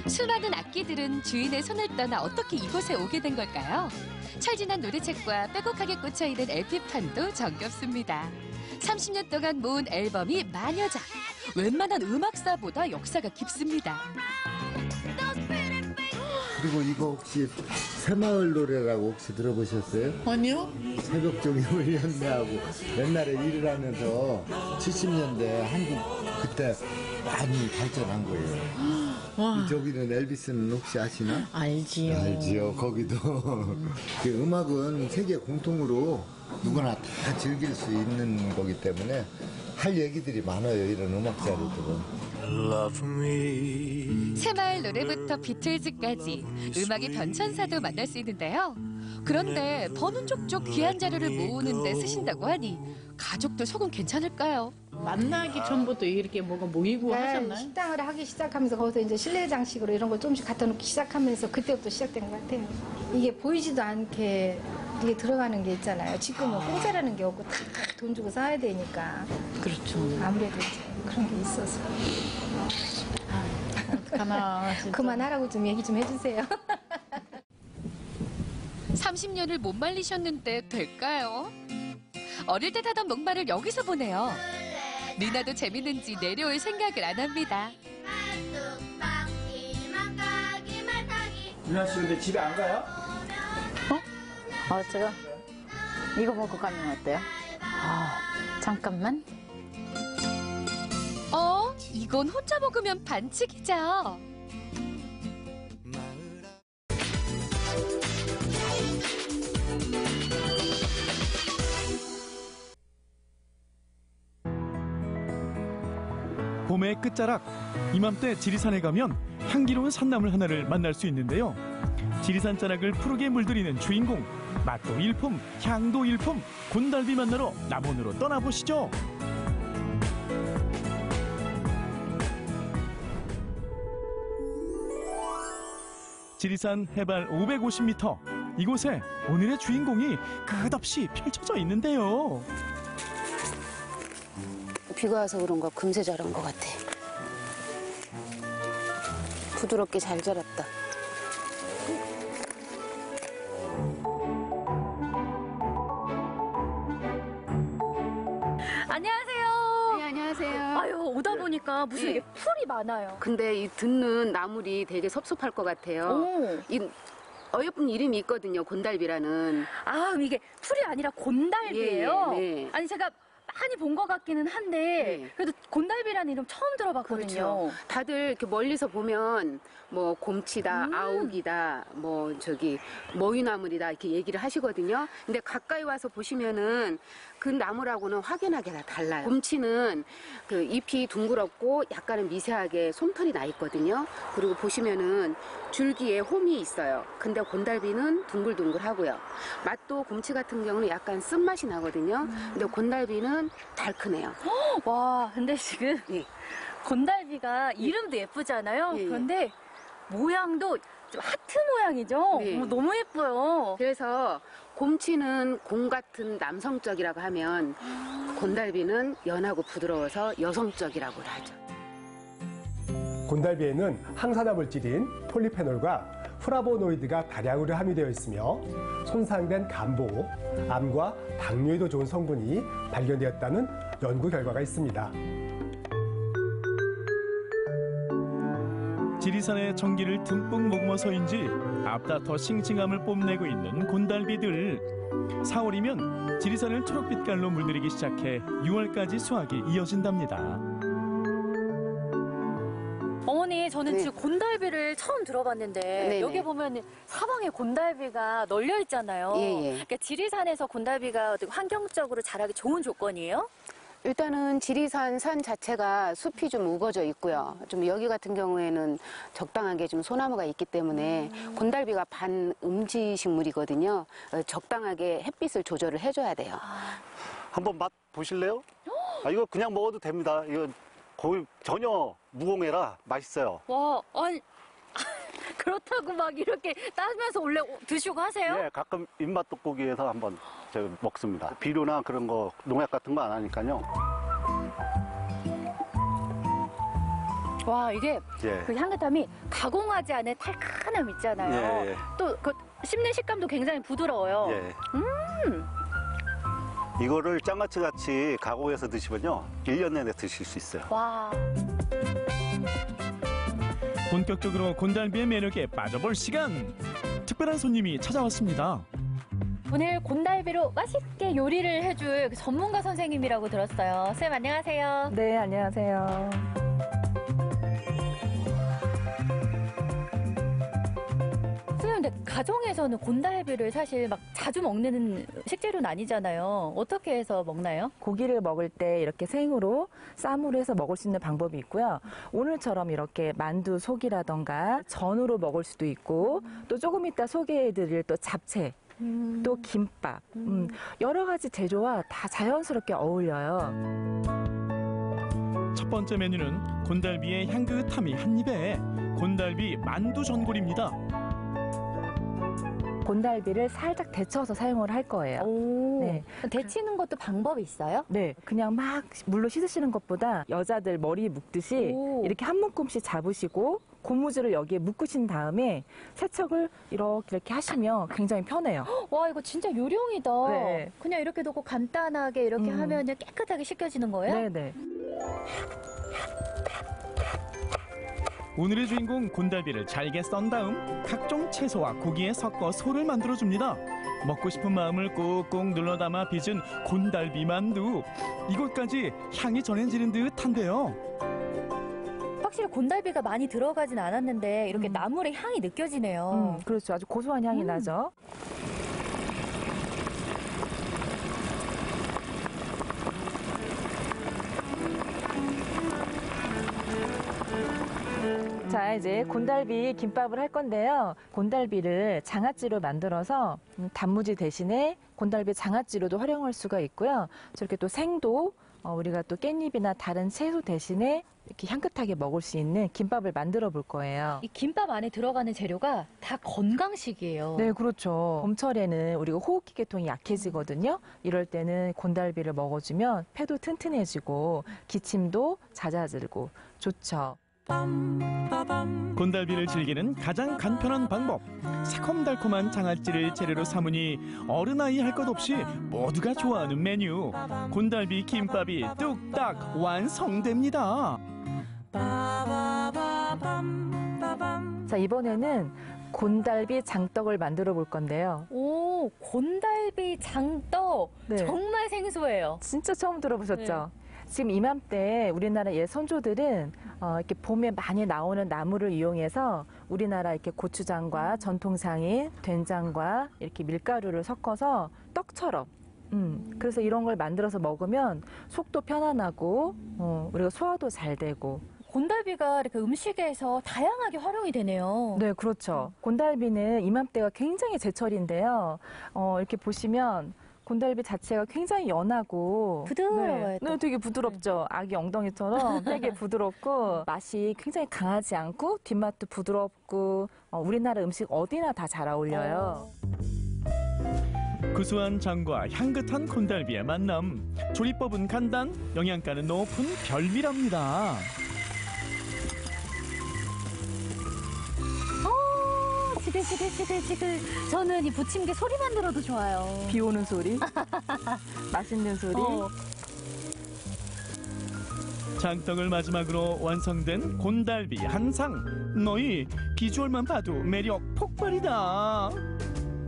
수많은 악기들은 주인의 손을 떠나 어떻게 이곳에 오게 된 걸까요? 철진한 노래책과 빼곡하게 꽂혀있는 LP판도 정겹습니다. 30년 동안 모은 앨범이 만여 장. 웬만한 음악사보다 역사가 깊습니다. 그리고 이거 혹시 새마을 노래라고 혹시 들어보셨어요? 아니요. 새벽종이 울렸네하고 옛날에 일을 하면서 70년대 한국 그때 많이 발전한 거예요. 저기는 엘비스는 혹시 아시나? 알지요. 알지요. 거기도 그 음악은 세계 공통으로 누구나 다 즐길 수 있는 거기 때문에 할 얘기들이 많아요. 이런 음악자리들은. 새마을 노래부터 비틀즈까지 음악의 변천사도 만날 수 있는데요. 그런데 버는 족족 귀한 자료를 모으는 데 쓰신다고 하니 가족들 속은 괜찮을까요? 만나기 전부터 이렇게 뭐가 모이고 하셨나요? 식당을 하기 시작하면서 거기서 이제 실내 장식으로 이런 걸 조금씩 갖다 놓기 시작하면서 그때부터 시작된 것 같아요. 이게 보이지도 않게 이게 들어가는 게 있잖아요. 지금은 공짜라는 게 없고 다 돈 주고 사야 되니까. 그렇죠. 아무래도 이제 그런 게 있어서. 어떡하나. 그만하라고 좀 얘기 좀 해주세요. 30년을 못 말리셨는데 될까요? 어릴 때 타던 목마를 여기서 보네요. 미나도 재밌는지 내려올 생각을 안 합니다. 미나 씨 근데 집에 안 가요? 제가 이거 먹고 가면 어때요? 잠깐만. 이건 혼자 먹으면 반칙이죠. 봄의 끝자락, 이맘때 지리산에 가면 향기로운 산나물 하나를 만날 수 있는데요. 지리산 자락을 푸르게 물들이는 주인공, 맛도 일품, 향도 일품, 곤달비 만나러 남원으로 떠나보시죠. 지리산 해발 550m, 이곳에 오늘의 주인공이 끝없이 펼쳐져 있는데요. 비가 와서 그런가 금세 자란 것 같아. 부드럽게 잘 자랐다. 안녕하세요. 네, 안녕하세요. 아유, 오다 보니까 무슨 네. 이게 풀이 많아요. 근데 이 듣는 나물이 되게 섭섭할 것 같아요. 이 어여쁜 이름이 있거든요. 곤달비라는. 이게 풀이 아니라 곤달비예요. 예, 네. 아니, 제가 많이 본 것 같기는 한데 그래도 곤달비라는 이름 처음 들어봤거든요. 그렇죠. 다들 이렇게 멀리서 보면 뭐 곰치다, 아욱이다, 뭐 저기 머위나물이다 이렇게 얘기를 하시거든요. 근데 가까이 와서 보시면은 그 나물하고는 확연하게 다 달라요. 곰치는 그 잎이 둥그렇고 약간은 미세하게 솜털이 나 있거든요. 그리고 보시면은 줄기에 홈이 있어요. 근데 곤달비는 둥글둥글하고요. 맛도 곰치 같은 경우는 약간 쓴맛이 나거든요. 근데 곤달비는 달큰해요. 와, 근데 지금 곤달비가 이름도 예쁘잖아요. 그런데 모양도 좀 하트 모양이죠? 너무 예뻐요. 그래서 곰치는 곰 같은 남성적이라고 하면 곤달비는 연하고 부드러워서 여성적이라고 하죠. 곤달비에는 항산화 물질인 폴리페놀과 플라보노이드가 다량으로 함유되어 있으며 손상된 간보, 암과 당뇨에도 좋은 성분이 발견되었다는 연구 결과가 있습니다. 지리산의 전기를 듬뿍 머금어서인지 앞다퉈 싱싱함을 뽐내고 있는 곤달비들. 4월이면 지리산을 초록빛깔로 물들이기 시작해 6월까지 수확이 이어진답니다. 어머니, 저는 지금 곤달비를 처음 들어봤는데 네네. 여기 보면 사방에 곤달비가 널려 있잖아요. 그러니까 지리산에서 곤달비가 어떻게 환경적으로 자라기 좋은 조건이에요? 일단은 지리산 산 자체가 숲이 좀 우거져 있고요. 좀 여기 같은 경우에는 적당하게 좀 소나무가 있기 때문에 곤달비가 반음지식물이거든요. 적당하게 햇빛을 조절을 해줘야 돼요. 한번 맛 보실래요? 이거 그냥 먹어도 됩니다. 이거 거의 전혀 무공해라 맛있어요. 와, 아니 그렇다고 막 이렇게 따면서 원래 드시고 하세요? 네, 가끔 입맛 돋보기 위해서 한번 제가 먹습니다. 비료나 그런 거 농약 같은 거 안 하니까요. 와, 이게 예. 그 향긋함이 가공하지 않은 달큰함 있잖아요. 예. 또 그 씹는 식감도 굉장히 부드러워요. 예. 이거를 장아찌 같이 가공해서 드시면요 1년 내내 드실 수 있어요. 와. 본격적으로 곤달비의 매력에 빠져볼 시간. 특별한 손님이 찾아왔습니다. 오늘 곤달비로 맛있게 요리를 해줄 전문가 선생님이라고 들었어요. 쌤 안녕하세요. 네, 안녕하세요. 근데 가정에서는 곤달비를 사실 막 자주 먹는 식재료는 아니잖아요. 어떻게 해서 먹나요? 고기를 먹을 때 이렇게 생으로 쌈으로 해서 먹을 수 있는 방법이 있고요. 오늘처럼 이렇게 만두 속이라던가 전으로 먹을 수도 있고 또 조금 이따 소개해드릴 또 잡채 또 김밥 여러 가지 재료와 다 자연스럽게 어울려요. 첫 번째 메뉴는 곤달비의 향긋함이 한입에 곤달비 만두 전골입니다. 곤달비를 살짝 데쳐서 사용을 할 거예요. 네. 데치는 것도 방법이 있어요? 네, 그냥 막 물로 씻으시는 것보다 여자들 머리 묶듯이 이렇게 한 묶음씩 잡으시고 고무줄을 여기에 묶으신 다음에 세척을 이렇게 하시면 굉장히 편해요. 와, 이거 진짜 요령이다. 네. 그냥 이렇게 놓고 간단하게 이렇게 하면 깨끗하게 씻겨지는 거예요? 네네. 오늘의 주인공 곤달비를 잘게 썬 다음 각종 채소와 고기에 섞어 소를 만들어줍니다. 먹고 싶은 마음을 꾹꾹 눌러 담아 빚은 곤달비 만두. 이곳까지 향이 전해지는 듯한데요. 확실히 곤달비가 많이 들어가진 않았는데 이렇게 나물의 향이 느껴지네요. 그렇죠. 아주 고소한 향이 나죠. 자, 이제 곤달비 김밥을 할 건데요. 곤달비를 장아찌로 만들어서 단무지 대신에 곤달비 장아찌로도 활용할 수가 있고요. 저렇게 또 생도 우리가 또 깻잎이나 다른 채소 대신에 이렇게 향긋하게 먹을 수 있는 김밥을 만들어 볼 거예요. 이 김밥 안에 들어가는 재료가 다 건강식이에요. 네, 그렇죠. 봄철에는 우리가 호흡기 계통이 약해지거든요. 이럴 때는 곤달비를 먹어주면 폐도 튼튼해지고 기침도 잦아들고 좋죠. 곤달비를 즐기는 가장 간편한 방법. 새콤달콤한 장아찌를 재료로 삼으니 어른아이 할 것 없이 모두가 좋아하는 메뉴. 곤달비 김밥이 뚝딱 완성됩니다. 자, 이번에는 곤달비 장떡을 만들어 볼 건데요. 오, 곤달비 장떡. 네. 정말 생소해요. 진짜 처음 들어보셨죠? 네. 지금 이맘때 우리나라 옛 선조들은 이렇게 봄에 많이 나오는 나물을 이용해서 우리나라 이렇게 고추장과 전통상인 된장과 이렇게 밀가루를 섞어서 떡처럼 그래서 이런 걸 만들어서 먹으면 속도 편안하고 우리가 소화도 잘 되고 곤달비가 이렇게 음식에서 다양하게 활용이 되네요. 네, 그렇죠. 곤달비는 이맘때가 굉장히 제철인데요. 이렇게 보시면 곤달비 자체가 굉장히 연하고 부드러워요. 네, 되게 부드럽죠. 아기 엉덩이처럼 되게 부드럽고 맛이 굉장히 강하지 않고 뒷맛도 부드럽고 우리나라 음식 어디나 다 잘 어울려요. 구수한 장과 향긋한 곤달비의 만남. 조리법은 간단, 영양가는 높은 별미랍니다. 지글지글. 저는 이 부침개 소리만 들어도 좋아요. 비 오는 소리, 맛있는 소리. 장떡을 마지막으로 완성된 곤달비 한 상. 너희 비주얼만 봐도 매력 폭발이다.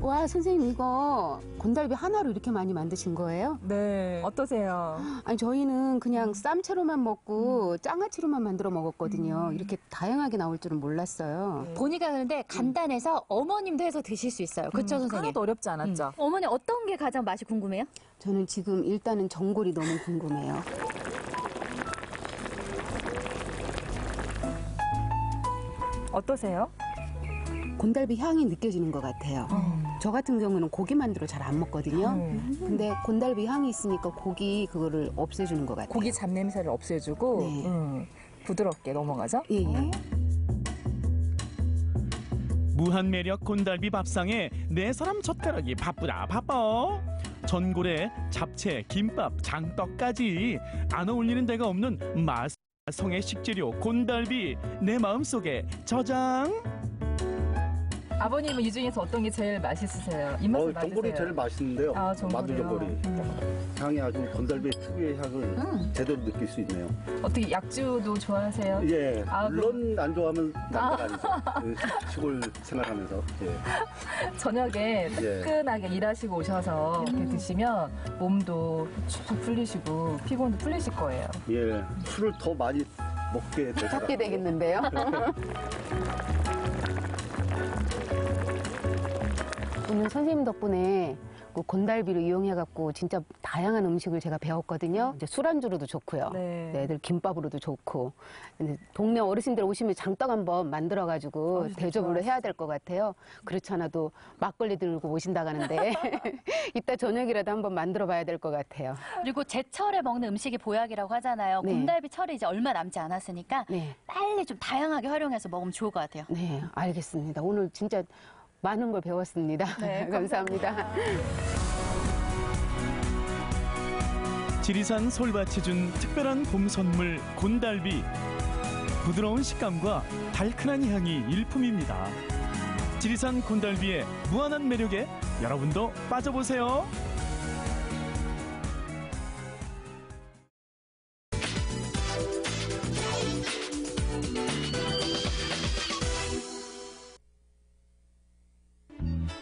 와, 선생님 이거 곤달비 하나로 이렇게 많이 만드신 거예요? 네. 어떠세요? 아니, 저희는 그냥 쌈채로만 먹고 장아찌로만 만들어 먹었거든요. 이렇게 다양하게 나올 줄은 몰랐어요. 보니까 그런데 간단해서 어머님도 해서 드실 수 있어요. 그렇죠, 선생님? 하나도 어렵지 않았죠? 어머니 어떤 게 가장 맛이 궁금해요? 저는 지금 일단은 전골이 너무 궁금해요. 어떠세요? 곤달비 향이 느껴지는 것 같아요. 저 같은 경우는 고기 만두로 잘 안 먹거든요. 근데 곤달비 향이 있으니까 고기 그거를 없애주는 것 같아요. 고기 잡냄새를 없애주고 네. 부드럽게 넘어가죠? 예. 무한 매력 곤달비 밥상에 네 사람 젓가락이 바쁘다 바빠. 전골에 잡채, 김밥, 장떡까지 안 어울리는 데가 없는 마성의 식재료 곤달비 내 마음속에 저장. 아버님은 이 중에서 어떤 게 제일 맛있으세요? 입맛에 맞으세요? 전골이 제일 맛있는데요. 아, 전골이요. 만두 전골이. 향이 아주 건달비의 특유의 향을 제대로 느낄 수 있네요. 어떻게 약주도 좋아하세요? 예, 아, 물론 안 좋아하면 남자가 아니죠. 시골 생활하면서. 예. 저녁에 예. 뜨끈하게 일하시고 오셔서 이렇게 드시면 몸도 축 풀리시고 피곤도 풀리실 거예요. 예, 술을 더 많이 먹게 되겠는데요. 오늘 선생님 덕분에 그 곤달비를 이용해갖고 진짜 다양한 음식을 제가 배웠거든요. 이제 술안주로도 좋고요. 네. 애들 김밥으로도 좋고. 근데 동네 어르신들 오시면 장떡 한번 만들어가지고 대접을 해야 될 것 같아요. 그렇지 않아도 막걸리 들고 오신다고 하는데 이따 저녁이라도 한번 만들어봐야 될 것 같아요. 그리고 제철에 먹는 음식이 보약이라고 하잖아요. 네. 곤달비 철이 이제 얼마 남지 않았으니까 빨리 좀 다양하게 활용해서 먹으면 좋을 것 같아요. 네, 알겠습니다. 오늘 진짜 많은 걸 배웠습니다. 네, 감사합니다. 지리산 솔밭이 준 특별한 봄 선물 곤달비. 부드러운 식감과 달큰한 향이 일품입니다. 지리산 곤달비의 무한한 매력에 여러분도 빠져보세요.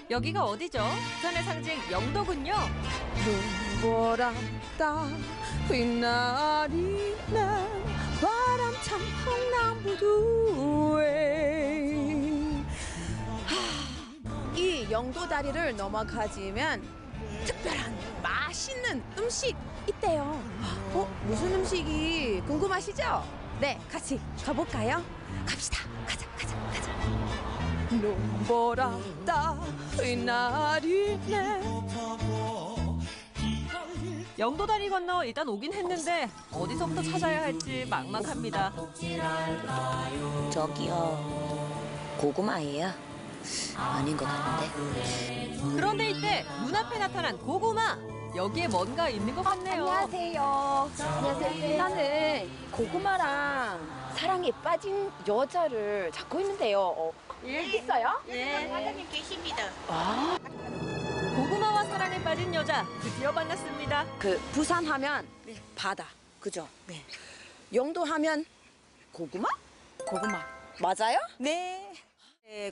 여기가 어디죠? 부산의 상징 영도군요. 눈보라 따 휘날리는 바람찬 흥남부두에 이 영도다리를 넘어가지면 특별한 맛있는 음식 있대요. 무슨 음식이 궁금하시죠? 네, 같이 가볼까요? 갑시다. 가자. 눈보라 따 휘날리네. 영도다리 건너 일단 오긴 했는데 어디서부터 찾아야 할지 막막합니다. 저기요, 고구마예요? 아닌 것 같은데. 그런데 이때 눈앞에 나타난 고구마. 여기에 뭔가 있는 것 같네요. 안녕하세요. 나는 고구마랑 사랑에 빠진 여자를 찾고 있는데요. 있어요? 네. 사장님 계십니다. 고구마와 사랑에 빠진 여자 드디어 만났습니다. 그 부산 하면 바다, 그죠? 네. 영도 하면 고구마? 고구마. 맞아요? 네.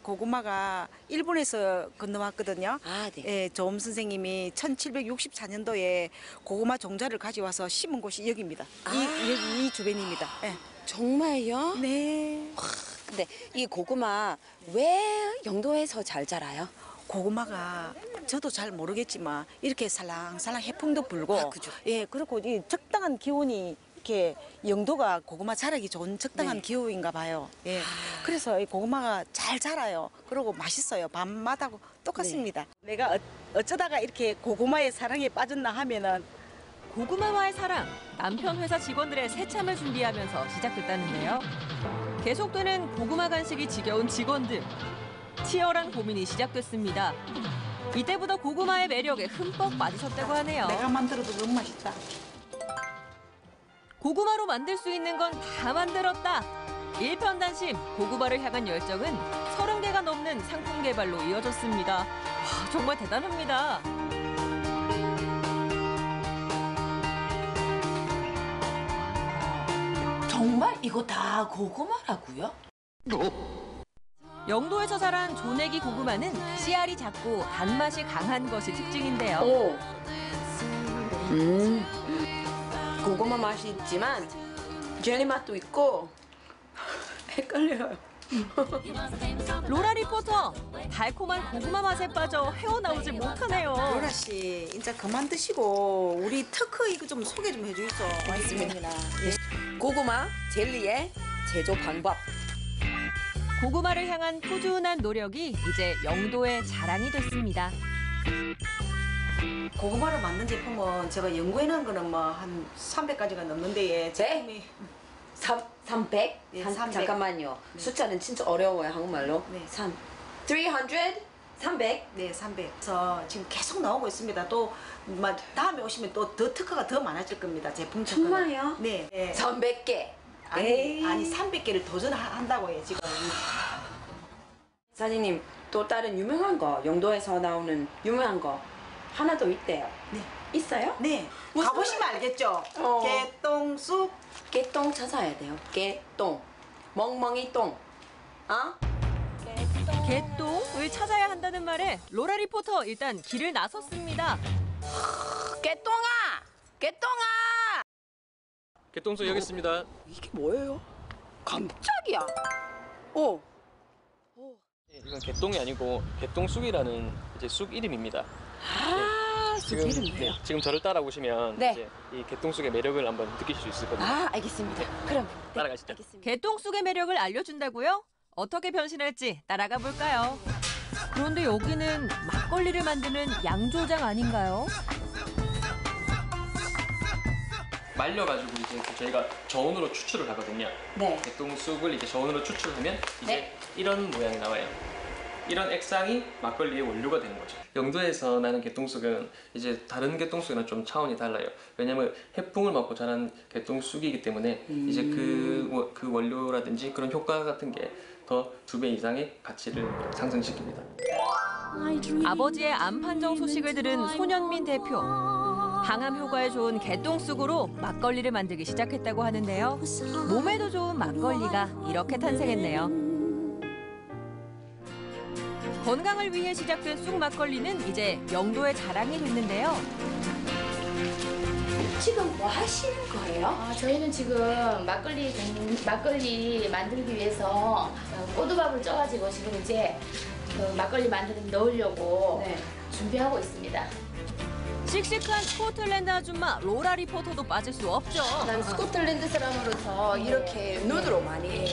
고구마가 일본에서 건너왔거든요. 아, 네. 예, 조음 선생님이 1764년도에 고구마 종자를 가져와서 심은 곳이 여기입니다. 여기 이 주변입니다. 예. 정말요? 네. 근데 이 고구마 왜 영도에서 잘 자라요? 고구마가 저도 잘 모르겠지만 이렇게 살랑살랑 해풍도 불고, 그죠. 예, 그리고 이 적당한 기온이 이렇게 영도가 고구마 자라기 좋은 적당한 네. 기후인가 봐요. 예. 그래서 이 고구마가 잘 자라요. 그리고 맛있어요. 밤마다고 똑같습니다. 내가 어쩌다가 이렇게 고구마의 사랑에 빠졌나 하면은 고구마와의 사랑, 남편 회사 직원들의 새참을 준비하면서 시작됐다는데요. 계속되는 고구마 간식이 지겨운 직원들. 치열한 고민이 시작됐습니다. 이때부터 고구마의 매력에 흠뻑 빠지셨다고 하네요. 내가 만들어도 너무 맛있다. 고구마로 만들 수 있는 건 다 만들었다. 일편단심 고구마를 향한 열정은 30개가 넘는 상품 개발로 이어졌습니다. 와, 정말 대단합니다. 정말 이거 다 고구마라고요? 영도에서 자란 조내기 고구마는 씨알이 작고 단맛이 강한 것이 특징인데요. 고구마 맛이 있지만 젤리 맛도 있고 헷갈려요. 로라 리포터, 달콤한 고구마 맛에 빠져 헤어나오지 못하네요. 로라 씨, 이제 그만 드시고 우리 특허 이거 좀 소개 좀 해주이소. 알겠습니다. 고구마 젤리의 제조 방법. 고구마를 향한 꾸준한 노력이 이제 영도의 자랑이 됐습니다. 고구마를 만든 제품은 제가 연구해놓은 거는 뭐 한 300가지가 넘는데 제품이 300? 네, 한, 300. 잠깐만요. 숫자는 진짜 어려워요, 한국말로. 네. 300? 300? 네, 300. 그래서 지금 계속 나오고 있습니다. 또 다음에 오시면 또 더 특허가 더 많아질 겁니다. 제품 특허가. 정말요? 네. 300개. 아니 300개를 도전한다고 해요, 지금. 사장님, 또 다른 유명한 거, 영도에서 나오는 유명한 거 하나 더 있대요. 네. 있어요? 네. 가보시면 알겠죠? 개똥쑥. 깨똥 찾아야 돼요. 깨똥. 멍멍이 똥. 어? 개똥을 찾아야 한다는 말에 로라 리포터 일단 길을 나섰습니다. 깨똥아! 깨똥아! 개똥쑥 여기 있습니다. 이게 뭐예요? 깜짝이야. 이건 개똥이 아니고 개똥쑥이라는 이제 쑥 이름입니다. 쑥 이름이에요? 지금 저를 따라오시면 네. 이제 이 개똥쑥의 매력을 한번 느끼실 수 있을 거든요. 알겠습니다. 그럼 따라가시죠. 개똥쑥의 매력을 알려준다고요? 어떻게 변신할지 따라가 볼까요? 그런데 여기는 막걸리를 만드는 양조장 아닌가요? 말려가지고 이제 저희가 저온으로 추출을 하거든요. 네. 개똥쑥을 이제 저온으로 추출하면 이제 네. 이런 모양이 나와요. 이런 액상이 막걸리의 원료가 되는 거죠. 영도에서 나는 개똥쑥은 이제 다른 개똥쑥이랑 좀 차원이 달라요. 왜냐면 해풍을 맞고 자란 개똥쑥이기 때문에 이제 그 원료라든지 그런 효과 같은 게 더 2배 이상의 가치를 상승시킵니다. 아버지의 암 판정 소식을 들은 손현민 대표. 항암 효과에 좋은 개똥쑥으로 막걸리를 만들기 시작했다고 하는데요. 몸에도 좋은 막걸리가 이렇게 탄생했네요. 건강을 위해 시작된 쑥 막걸리는 이제 영도의 자랑이 됐는데요. 지금 뭐 하시는 거예요? 저희는 지금 막걸리 만들기 위해서 꼬두밥을 쪄가지고 지금 이제 막걸리 만드는 넣으려고 준비하고 있습니다. 씩씩한 스코틀랜드 아줌마 로라 리포터도 빠질 수 없죠. 난 스코틀랜드 사람으로서 이렇게 눈으로 많이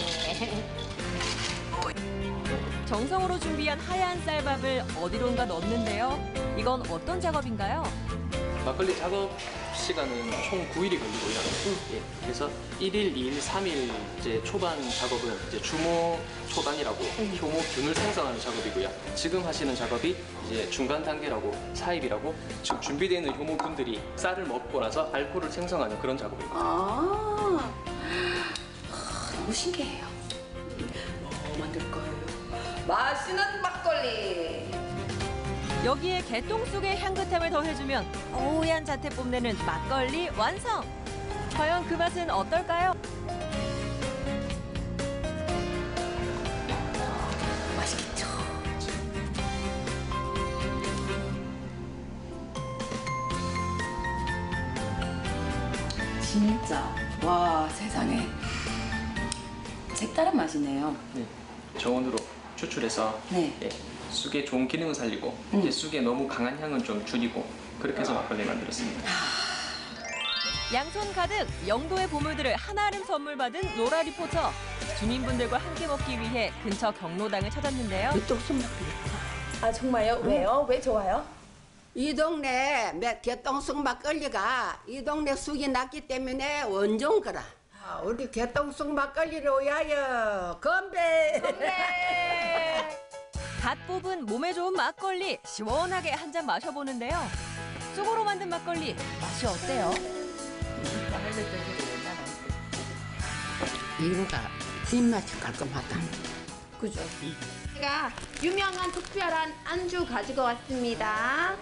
정성으로 준비한 하얀 쌀밥을 어디론가 넣는데요. 이건 어떤 작업인가요? 막걸리 작업 시간은 총 9일이 걸리고요. 예, 그래서 1일, 2일, 3일 이제 초반 작업은 이제 주모 초반이라고 효모균을 생성하는 작업이고요. 지금 하시는 작업이 이제 중간 단계라고 4일이라고 지금 준비되어 있는 효모균들이 쌀을 먹고 나서 알코올을 생성하는 그런 작업입니다. 너무 신기해요. 뭐 만들 거예요? 맛있는 막걸리. 여기에 개똥쑥의 향긋함을 더해주면 오얀 자태 뽐내는 막걸리 완성! 과연 그 맛은 어떨까요? 맛있겠죠. 진짜 와 세상에 색다른 맛이네요. 네, 저온으로 추출해서 예, 쑥의 좋은 기능을 살리고 이제 쑥의 너무 강한 향은 좀 줄이고 그렇게 해서 막걸리 만들었습니다. 양손 가득 영도의 보물들을 한아름 선물 받은 로라 리포터. 주민분들과 함께 먹기 위해 근처 경로당을 찾았는데요. 아 정말요? 왜요? 왜 좋아요? 이 동네 개똥쑥 막걸리가 이 동네 쑥이 났기 때문에 원종 거라. 우리 개똥쑥 막걸리를 위하여 건배! 갓 뽑은 몸에 좋은 막걸리 시원하게 한 잔 마셔보는데요. 쑥으로 만든 막걸리 맛이 어때요? 이거가 뒷맛이 깔끔하다. 그죠? 제가 유명한 특별한 안주 가지고 왔습니다.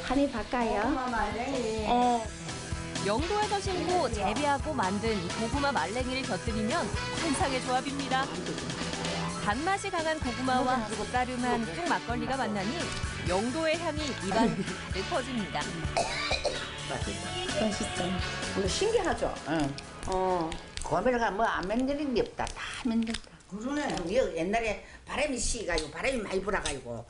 한입 할까요? 영도에서 심고 재배하고 만든 고구마 말랭이를 곁들이면 환상의 조합입니다. 단맛이 강한 고구마와 쌉싸름한 쑥 막걸리가 만나니 영도의 향이 입안 가득 퍼집니다. 맛있어. 이거 신기하죠? 응. 고메르가 뭐 안 만드는 게 없다. 다 만든다. 그러네. 옛날에 바람이 시가지고 바람이 많이 불어가지고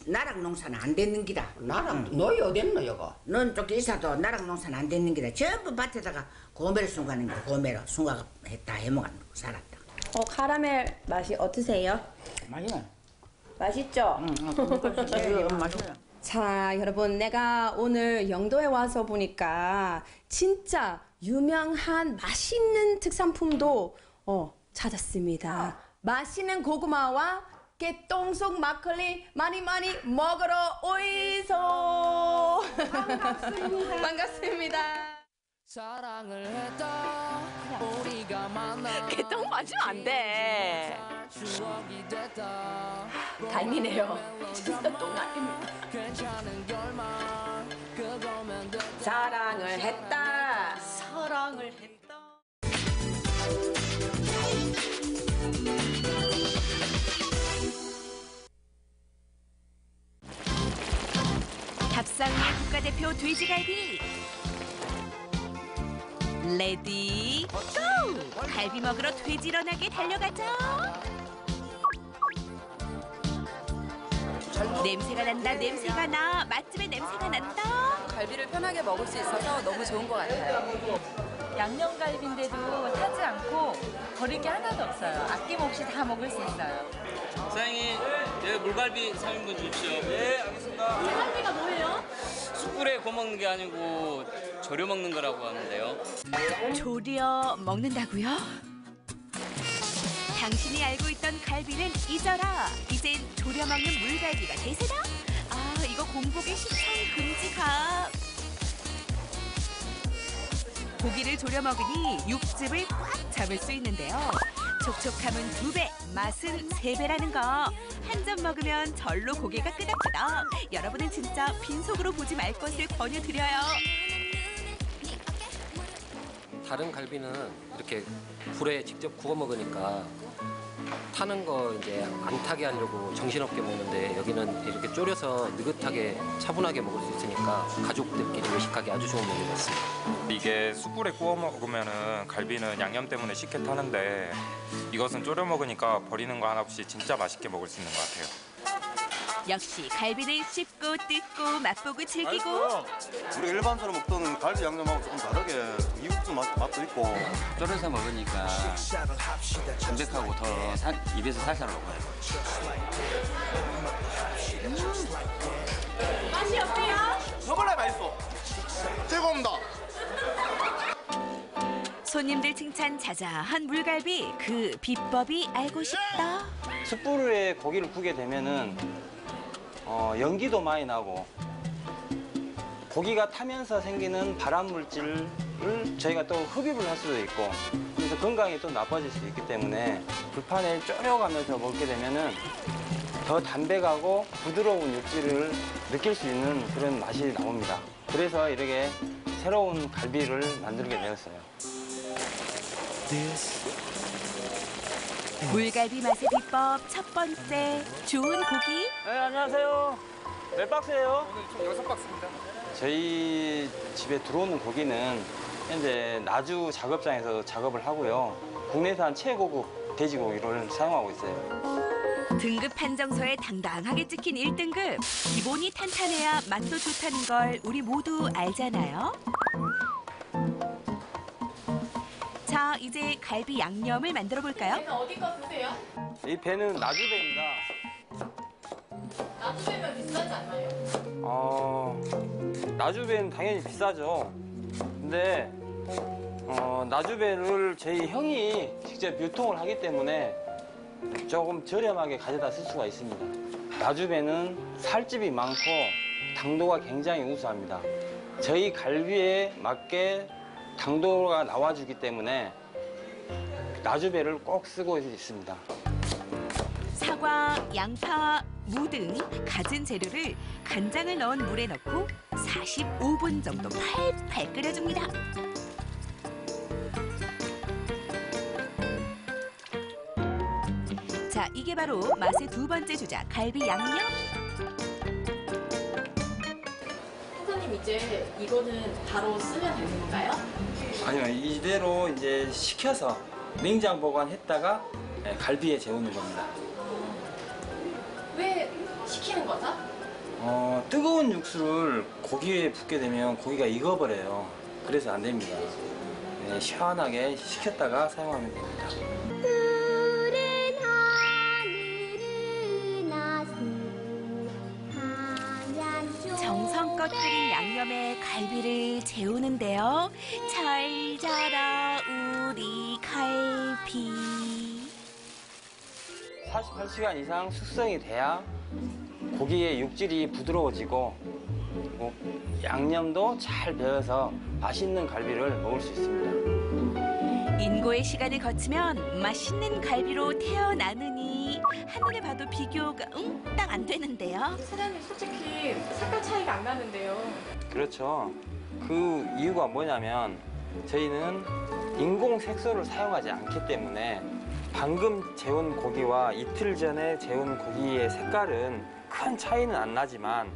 나락 농사는 안 됐는 기다. 나락? 너희 어딨노 여거? 넌 쪽 이사도 나락 농사는 안 됐는 기다. 전부 밭에다가 고메르 순가는 거 고메르 순가 다 해먹은 살았다. 카라멜 맛이 어떠세요? 맛있네. 맛있죠? 맛있네. 자, 여러분, 내가 오늘 영도에 와서 보니까 진짜 유명한 맛있는 특산품도 찾았습니다. 맛있는 고구마와 개똥쑥 막걸리 많이 먹으러 오이소. 반갑습니다. 반갑습니다. 사랑을 했다 우리가 만나 개똥 마시면 안 돼. 추억이 됐다 다행이네요. 진짜 동안입니다. 사랑을 했다. 사랑을 했다. 밥상 위의 국가대표 돼지갈비. 레디 고! 갈비 먹으러 돼지런하게 달려가죠. 냄새가 난다, 냄새가 나. 맛집의 냄새가 난다. 갈비를 편하게 먹을 수 있어서 너무 좋은 것 같아요. 양념갈비인데도 타지 않고 버릴 게 하나도 없어요. 아낌없이 다 먹을 수 있어요. 사장님, 네, 물갈비 3인분 주십시오. 네, 알겠습니다. 제 갈비가 뭐예요? 숯불에 구워 먹는 게 아니고 절여 먹는 거라고 하는데요. 조려 먹는다고요? 당신이 알고 있던 갈비는 잊어라. 이젠 조려 먹는 물갈비가 대세다? 아, 이거 공복에 시청 금지가. 고기를 조려 먹으니 육즙을 꽉 잡을 수 있는데요. 촉촉함은 2배, 맛은 3배라는 거. 한 점 먹으면 절로 고개가 끄덕끄덕. 여러분은 진짜 빈속으로 보지 말 것을 권유드려요. 다른 갈비는 이렇게 불에 직접 구워 먹으니까 타는 거 이제 안 타게 하려고 정신없게 먹는데 여기는 이렇게 졸여서 느긋하게 차분하게 먹을 수 있으니까 가족들끼리 외식하기 아주 좋은 메뉴 같습니다. 이게 숯불에 구워 먹으면은 갈비는 양념 때문에 쉽게 타는데 이것은 졸여 먹으니까 버리는 거 하나 없이 진짜 맛있게 먹을 수 있는 것 같아요. 역시 갈비는 씹고 뜯고 맛보고 즐기고. 우리가 일반적으로 먹던 갈비 양념하고 조금 다르게 이국수 맛도 있고 졸여서 먹으니까 담백하고 더 입에서 살살 녹아요. 맛이 어때요? 저번에 맛있어. 최고입니다. 손님들 칭찬 자자한 물갈비. 그 비법이 알고 싶다. 숯불에 고기를 구게 되면은 연기도 많이 나고 고기가 타면서 생기는 발암 물질을 저희가 또 흡입을 할 수도 있고 그래서 건강이 또 나빠질 수 있기 때문에 불판에 졸여가면서 먹게 되면은 더 담백하고 부드러운 육질을 느낄 수 있는 그런 맛이 나옵니다. 그래서 이렇게 새로운 갈비를 만들게 되었어요. 물갈비 맛의 비법 첫 번째, 좋은 고기. 네, 안녕하세요. 몇 박스예요? 오늘 총 6박스입니다. 저희 집에 들어오는 고기는 현재 나주 작업장에서 작업을 하고요. 국내산 최고급 돼지고기를 사용하고 있어요. 등급 판정서에 당당하게 찍힌 1등급. 기본이 탄탄해야 맛도 좋다는 걸 우리 모두 알잖아요. 자, 이제 갈비 양념을 만들어 볼까요? 배는 어디 거 쓰세요? 이 배는 나주배입니다. 나주배면 비싸지 않나요? 나주배는 당연히 비싸죠. 근데 나주배를 저희 형이 직접 유통을 하기 때문에 조금 저렴하게 가져다 쓸 수가 있습니다. 나주배는 살집이 많고 당도가 굉장히 우수합니다. 저희 갈비에 맞게 당도가 나와주기 때문에 나주배를 꼭 쓰고 있습니다. 사과, 양파, 무 등 갖은 재료를 간장을 넣은 물에 넣고 45분 정도 팔팔 끓여줍니다. 자, 이게 바로 맛의 2번째 주자, 갈비 양념. 선생님 이제 이거는 바로 쓰면 되는 건가요? 아니요, 이대로 이제 식혀서 냉장 보관했다가 갈비에 재우는 겁니다. 왜 시키는 거죠? 뜨거운 육수를 고기에 붓게 되면 고기가 익어버려요. 그래서 안 됩니다. 네, 시원하게 식혔다가 사용하면 됩니다. 정성껏 끓인 양념에 갈비를 재우는데요. 잘 자라 우리 갈비. 48시간 이상 숙성이 돼야 고기의 육질이 부드러워지고 그리고 양념도 잘 배어서 맛있는 갈비를 먹을 수 있습니다. 인고의 시간을 거치면 맛있는 갈비로 태어나느니 한눈에 봐도 비교가 딱 안 되는데요. 사장님 솔직히 색깔 차이가 안 나는데요. 그렇죠. 그 이유가 뭐냐면 저희는 인공 색소를 사용하지 않기 때문에 방금 재운 고기와 이틀 전에 재운 고기의 색깔은 큰 차이는 안 나지만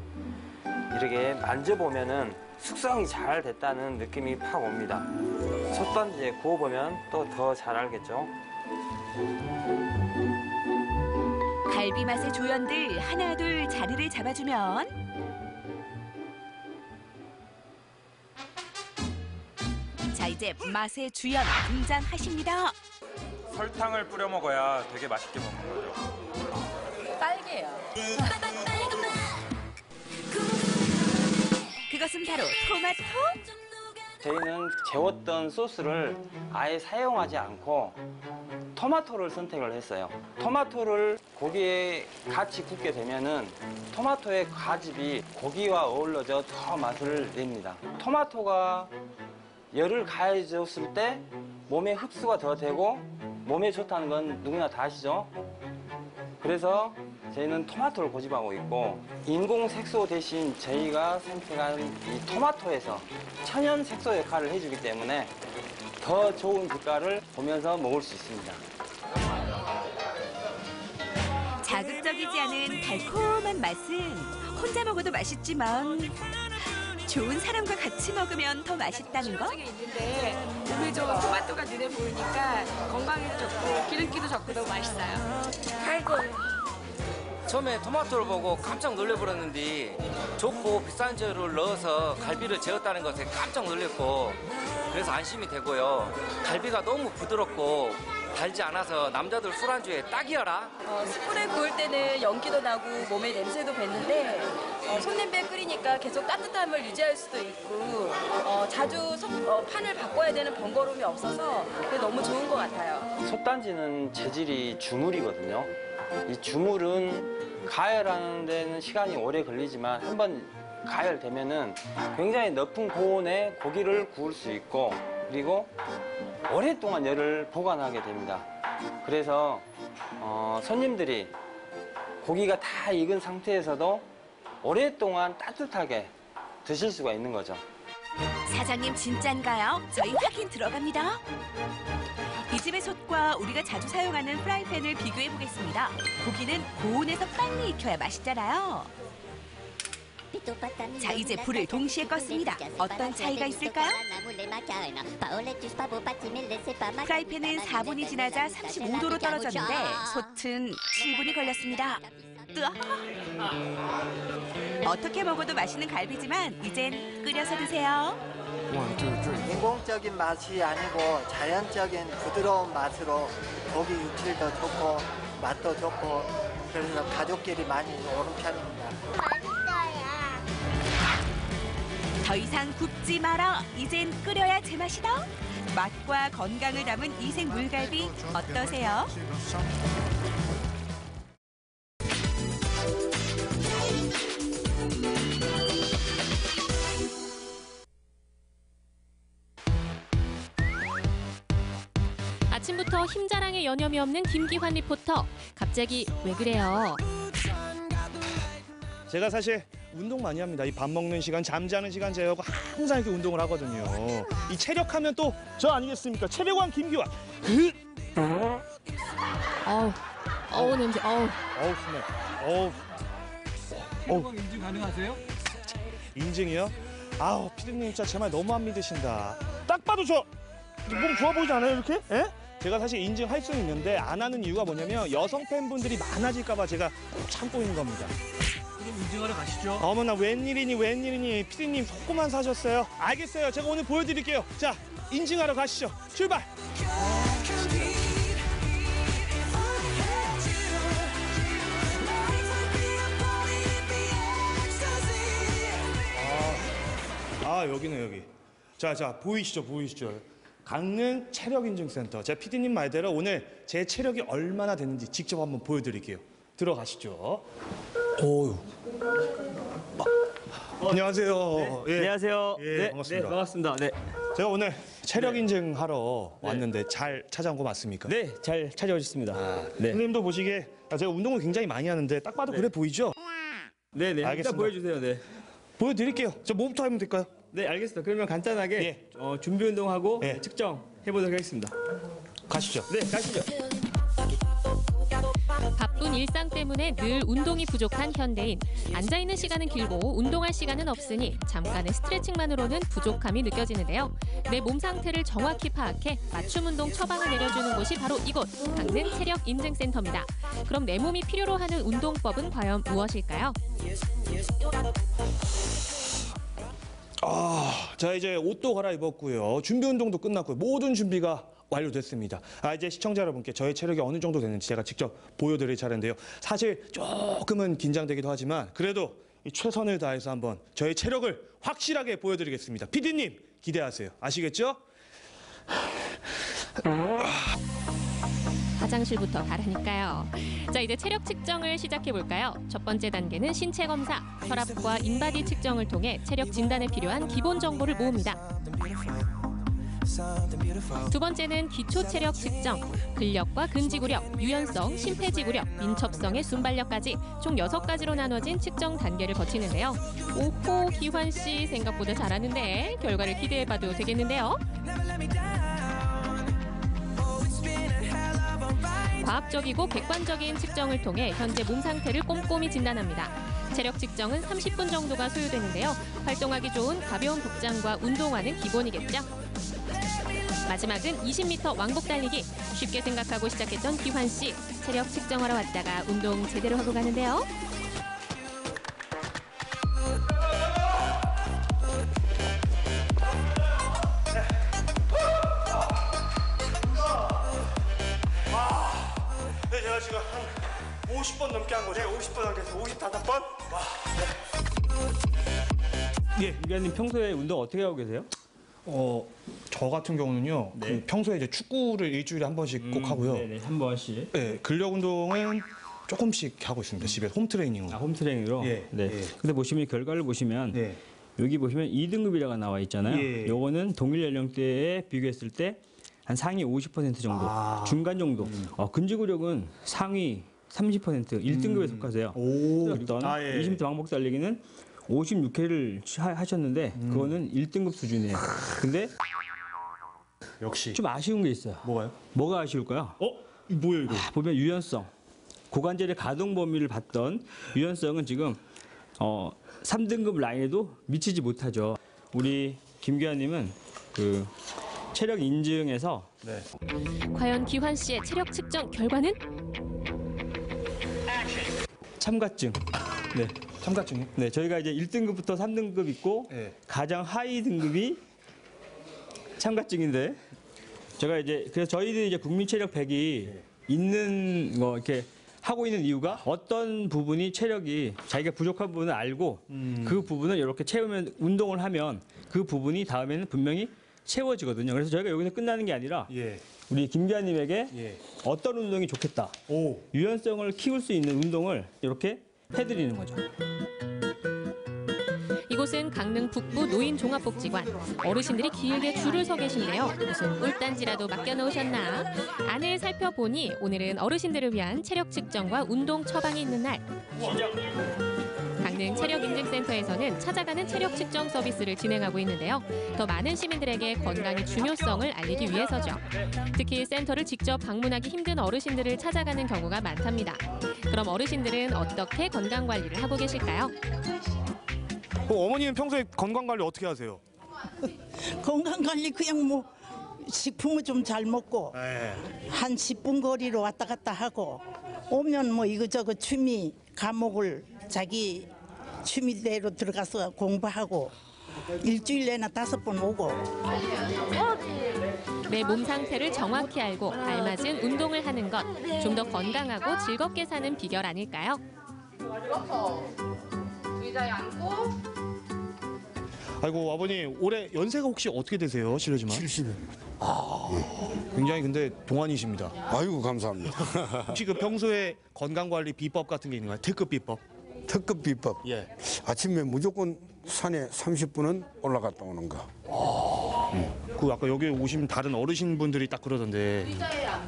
이렇게 만져보면은 숙성이 잘 됐다는 느낌이 팍 옵니다. 솥단지에 구워보면 또 더 잘 알겠죠. 갈비 맛의 조연들 하나둘 자리를 잡아주면 자, 이제 맛의 주연 등장하십니다. 설탕을 뿌려 먹어야 되게 맛있게 먹는 거죠. 딸기예요. 그것은 바로 토마토? 저희는 재웠던 소스를 아예 사용하지 않고 토마토를 선택을 했어요. 토마토를 고기에 같이 굽게 되면은 토마토의 과즙이 고기와 어우러져 더 맛을 냅니다. 토마토가 열을 가해줬을 때 몸에 흡수가 더 되고 몸에 좋다는 건 누구나 다 아시죠? 그래서 저희는 토마토를 고집하고 있고 인공 색소 대신 저희가 선택한 이 토마토에서 천연 색소 역할을 해주기 때문에 더 좋은 빛깔을 보면서 먹을 수 있습니다. 자극적이지 않은 달콤한 맛은 혼자 먹어도 맛있지만 좋은 사람과 같이 먹으면 더 맛있다는 거? 있는데 몸에 좋은 토마토가 눈에 보이니까 건강에도 좋고 기름기도 좋고 너무 맛있어요. 아이고. 처음에 토마토를 보고 깜짝 놀래버렸는데 좋고 비싼 재료를 넣어서 갈비를 재웠다는 것에 깜짝 놀랐고 그래서 안심이 되고요. 갈비가 너무 부드럽고 달지 않아서 남자들 술안주에 딱이어라. 숯불에 구울 때는 연기도 나고 몸에 냄새도 배는데 손냄비에 끓이니까 계속 따뜻함을 유지할 수도 있고 자주 판을 바꿔야 되는 번거로움이 없어서 그게 너무 좋은 것 같아요. 솥단지는 재질이 주물이거든요. 이 주물은 가열하는 데는 시간이 오래 걸리지만 한번 가열되면은 굉장히 높은 고온에 고기를 구울 수 있고 그리고 오랫동안 열을 보관하게 됩니다. 그래서 손님들이 고기가 다 익은 상태에서도 오랫동안 따뜻하게 드실 수가 있는 거죠. 사장님 진짠가요? 저희 확인 들어갑니다. 이 집의 솥과 우리가 자주 사용하는 프라이팬을 비교해 보겠습니다. 고기는 고온에서 빨리 익혀야 맛있잖아요. 자, 이제 불을 동시에 껐습니다. 어떤 차이가 있을까요? 프라이팬은 4분이 지나자 35도로 떨어졌는데 솥은 7분이 걸렸습니다. 뜨아! 어떻게 먹어도 맛있는 갈비지만 이젠 끓여서 드세요. 인공적인 맛이 아니고 자연적인 부드러운 맛으로 고기 육질도 좋고 맛도 좋고 그래서 가족끼리 많이 오는 편입니다. 더 이상 굽지 마라. 이젠 끓여야 제맛이다. 맛과 건강을 담은 이색 물갈비 어떠세요? 아침부터 힘자랑에 여념이 없는 김기환 리포터. 갑자기 왜 그래요? 제가 사실 운동 많이 합니다. 이 밥 먹는 시간, 잠자는 시간 제외하고 항상 이렇게 운동을 하거든요. 이 체력하면 또 저 아니겠습니까? 체력왕 김기환. 어우 냄새. 순해. 체력왕 인증 가능하세요? 인증이요? 아우, 피디님 진짜 제 말 너무 안 믿으신다. 딱 봐도 몸 좋아 보이지 않아요, 이렇게? 예? 제가 사실 인증할 수는 있는데 안 하는 이유가 뭐냐면 여성 팬분들이 많아질까 봐 제가 참고 있는 겁니다. 그럼 인증하러 가시죠. 어머나 웬일이니 피디님 속고만 사셨어요. 알겠어요. 제가 오늘 보여드릴게요. 자, 인증하러 가시죠. 출발. 여기네 여기. 자 보이시죠? 강릉 체력인증센터. 제 피디님 말대로 오늘 제 체력이 얼마나 되는지 직접 한번 보여드릴게요. 들어가시죠. 어휴. 안녕하세요. 네, 안녕하세요. 네, 반갑습니다. 네, 반갑습니다. 네. 제가 오늘 체력 인증하러 왔는데 잘 찾아온 거 맞습니까? 네, 잘 찾아오셨습니다. 네. 선생님도 보시기에 제가 운동을 굉장히 많이 하는데 딱 봐도 그래 보이죠? 네네. 알겠습니다. 일단 보여주세요. 네. 보여드릴게요. 저 뭐부터 하면 될까요? 네, 알겠습니다. 그러면 간단하게 준비 운동하고 측정 해보도록 하겠습니다. 가시죠. 네, 가시죠. 바쁜 일상 때문에 늘 운동이 부족한 현대인. 앉아있는 시간은 길고 운동할 시간은 없으니 잠깐의 스트레칭만으로는 부족함이 느껴지는데요. 내 몸 상태를 정확히 파악해 맞춤 운동 처방을 내려주는 곳이 바로 이곳, 강릉 체력인증센터입니다. 그럼 내 몸이 필요로 하는 운동법은 과연 무엇일까요? 자 이제 옷도 갈아입었고요. 준비 운동도 끝났고요. 모든 준비가 완료됐습니다. 이제 시청자 여러분께 저의 체력이 어느 정도 되는지 제가 직접 보여드릴 차례인데요. 사실 조금은 긴장되기도 하지만 그래도 최선을 다해서 한번 저의 체력을 확실하게 보여드리겠습니다. PD님 기대하세요. 아시겠죠? 화장실부터 가라니까요. 자, 이제 체력 측정을 시작해 볼까요? 첫 번째 단계는 신체 검사. 혈압과 인바디 측정을 통해 체력 진단에 필요한 기본 정보를 모읍니다. 두 번째는 기초 체력 측정. 근력과 근지구력, 유연성, 심폐지구력, 민첩성의 순발력까지 총 6가지로 나눠진 측정 단계를 거치는데요. 오호, 기환 씨 생각보다 잘하는데 결과를 기대해봐도 되겠는데요. 과학적이고 객관적인 측정을 통해 현재 몸 상태를 꼼꼼히 진단합니다. 체력 측정은 30분 정도가 소요되는데요. 활동하기 좋은 가벼운 복장과 운동화는 기본이겠죠. 마지막은 20m 왕복 달리기. 쉽게 생각하고 시작했던 기환 씨. 체력 측정하러 왔다가 운동 제대로 하고 가는데요. 네, 제가 지금 한 50번 넘게 한 거죠? 네, 50번 넘게 해서 55번? 와. 예, 위원님 평소에 운동 어떻게 하고 계세요? 저 같은 경우는요. 그 평소에 이제 축구를 일주일에 한 번씩 꼭 하고요. 네네, 한 번씩. 네, 근력 운동은 조금씩 하고 있습니다. 집에 홈트레이닝으로. 홈트레이닝으로? 예. 네. 근데 보시면 결과를 보시면 여기 보시면 2등급이라고 나와 있잖아요. 예. 요거는 동일 연령대에 비교했을 때 한 상위 50% 정도, 중간 정도. 근지구력은 상위 30%, 1등급에 속하세요. 어떤 20m 왕복 달리기는 56회를 하셨는데 그거는 1등급 수준이에요. 근데 역시 좀 아쉬운 게 있어요. 뭐가요? 뭐가 아쉬울까요? 뭐예요 이거? 보면 유연성. 고관절의 가동 범위를 봤던 유연성은 지금 3등급 라인에도 미치지 못하죠. 우리 김규환님은 그 체력 인증에서 과연 기환 씨의 체력 측정 결과는? 참가증. 네. 참가증이요? 네, 저희가 이제 1등급부터 3등급 있고 가장 하위 등급이 참가증인데 제가 이제 그래서 저희들이 이제 국민 체력 100이 있는 거 이렇게 하고 있는 이유가 어떤 부분이 체력이 자기가 부족한 부분을 알고 그 부분을 이렇게 채우면 운동을 하면 그 부분이 다음에는 분명히 채워지거든요. 그래서 저희가 여기서 끝나는 게 아니라 우리 김기환님에게 어떤 운동이 좋겠다. 유연성을 키울 수 있는 운동을 이렇게 해드리는 거죠. 이곳은 강릉 북부 노인종합복지관. 어르신들이 길게 줄을 서 계신데요. 무슨 꿀단지라도 맡겨놓으셨나? 안을 살펴보니 오늘은 어르신들을 위한 체력 측정과 운동 처방이 있는 날. 강릉 체력인증센터에서는 찾아가는 체력 측정 서비스를 진행하고 있는데요. 더 많은 시민들에게 건강의 중요성을 알리기 위해서죠. 특히 센터를 직접 방문하기 힘든 어르신들을 찾아가는 경우가 많답니다. 그럼 어르신들은 어떻게 건강관리를 하고 계실까요? 어머니는 평소에 건강관리 어떻게 하세요? 건강관리 그냥 뭐 식품을 좀 잘 먹고 한 10분 거리로 왔다 갔다 하고 오면 뭐 이거저거 취미 과목을 자기 취미대로 들어가서 공부하고 일주일 내나 5번 오고. 내 몸 상태를 정확히 알고 알맞은 운동을 하는 것, 좀 더 건강하고 즐겁게 사는 비결 아닐까요? 의자에 앉고. 아이고 아버님 올해 연세가 혹시 어떻게 되세요? 실례지만. 70입니다. 굉장히 근데 동안이십니다. 아이고 감사합니다. 혹시 그 평소에 건강관리 비법 같은 게 있는가요? 특급 비법? 특급 비법. 아침에 무조건 산에 30분은 올라갔다 오는 거. 그 아까 여기 오신 다른 어르신분들이 딱 그러던데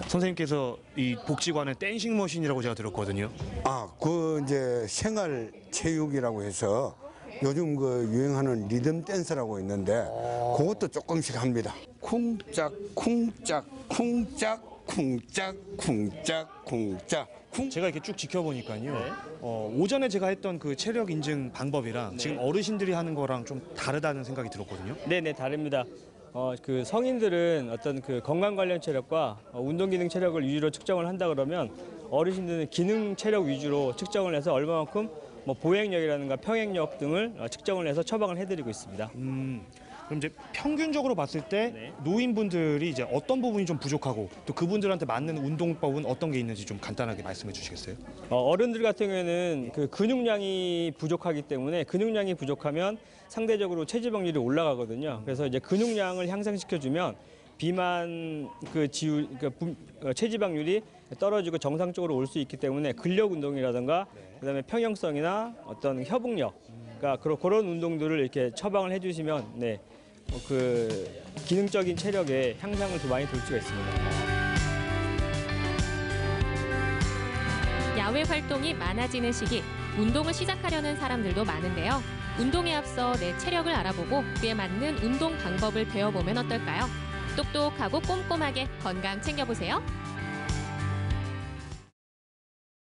선생님께서 이 복지관에 댄싱 머신이라고 제가 들었거든요. 아, 그 이제 생활 체육이라고 해서 요즘 그 유행하는 리듬 댄스라고 있는데 그것도 조금씩 합니다. 쿵짝 쿵짝 쿵짝 쿵짝 쿵짝 쿵짝 제가 이렇게 쭉 지켜보니까요. 오전에 제가 했던 그 체력 인증 방법이랑 지금 어르신들이 하는 거랑 좀 다르다는 생각이 들었거든요. 네네, 다릅니다. 그 성인들은 어떤 그 건강 관련 체력과 운동 기능 체력을 위주로 측정을 한다 그러면 어르신들은 기능 체력 위주로 측정을 해서 얼마만큼 뭐 보행력이라든가 평행력 등을 측정을 해서 처방을 해드리고 있습니다. 그럼 이제 평균적으로 봤을 때 노인분들이 이제 어떤 부분이 좀 부족하고 또 그분들한테 맞는 운동법은 어떤 게 있는지 좀 간단하게 말씀해 주시겠어요? 어른들 같은 경우에는 그 근육량이 부족하기 때문에 근육량이 부족하면 상대적으로 체지방률이 올라가거든요. 그래서 이제 근육량을 향상시켜주면 비만 그 지율, 체지방률이 떨어지고 정상적으로 올 수 있기 때문에 근력 운동이라든가 그다음에 평형성이나 어떤 협응력, 그러니까 그런 운동들을 이렇게 처방을 해주시면 그 기능적인 체력의 향상을 더 많이 돌 수가 있습니다. 야외 활동이 많아지는 시기, 운동을 시작하려는 사람들도 많은데요. 운동에 앞서 내 체력을 알아보고 그에 맞는 운동 방법을 배워보면 어떨까요? 똑똑하고 꼼꼼하게 건강 챙겨보세요.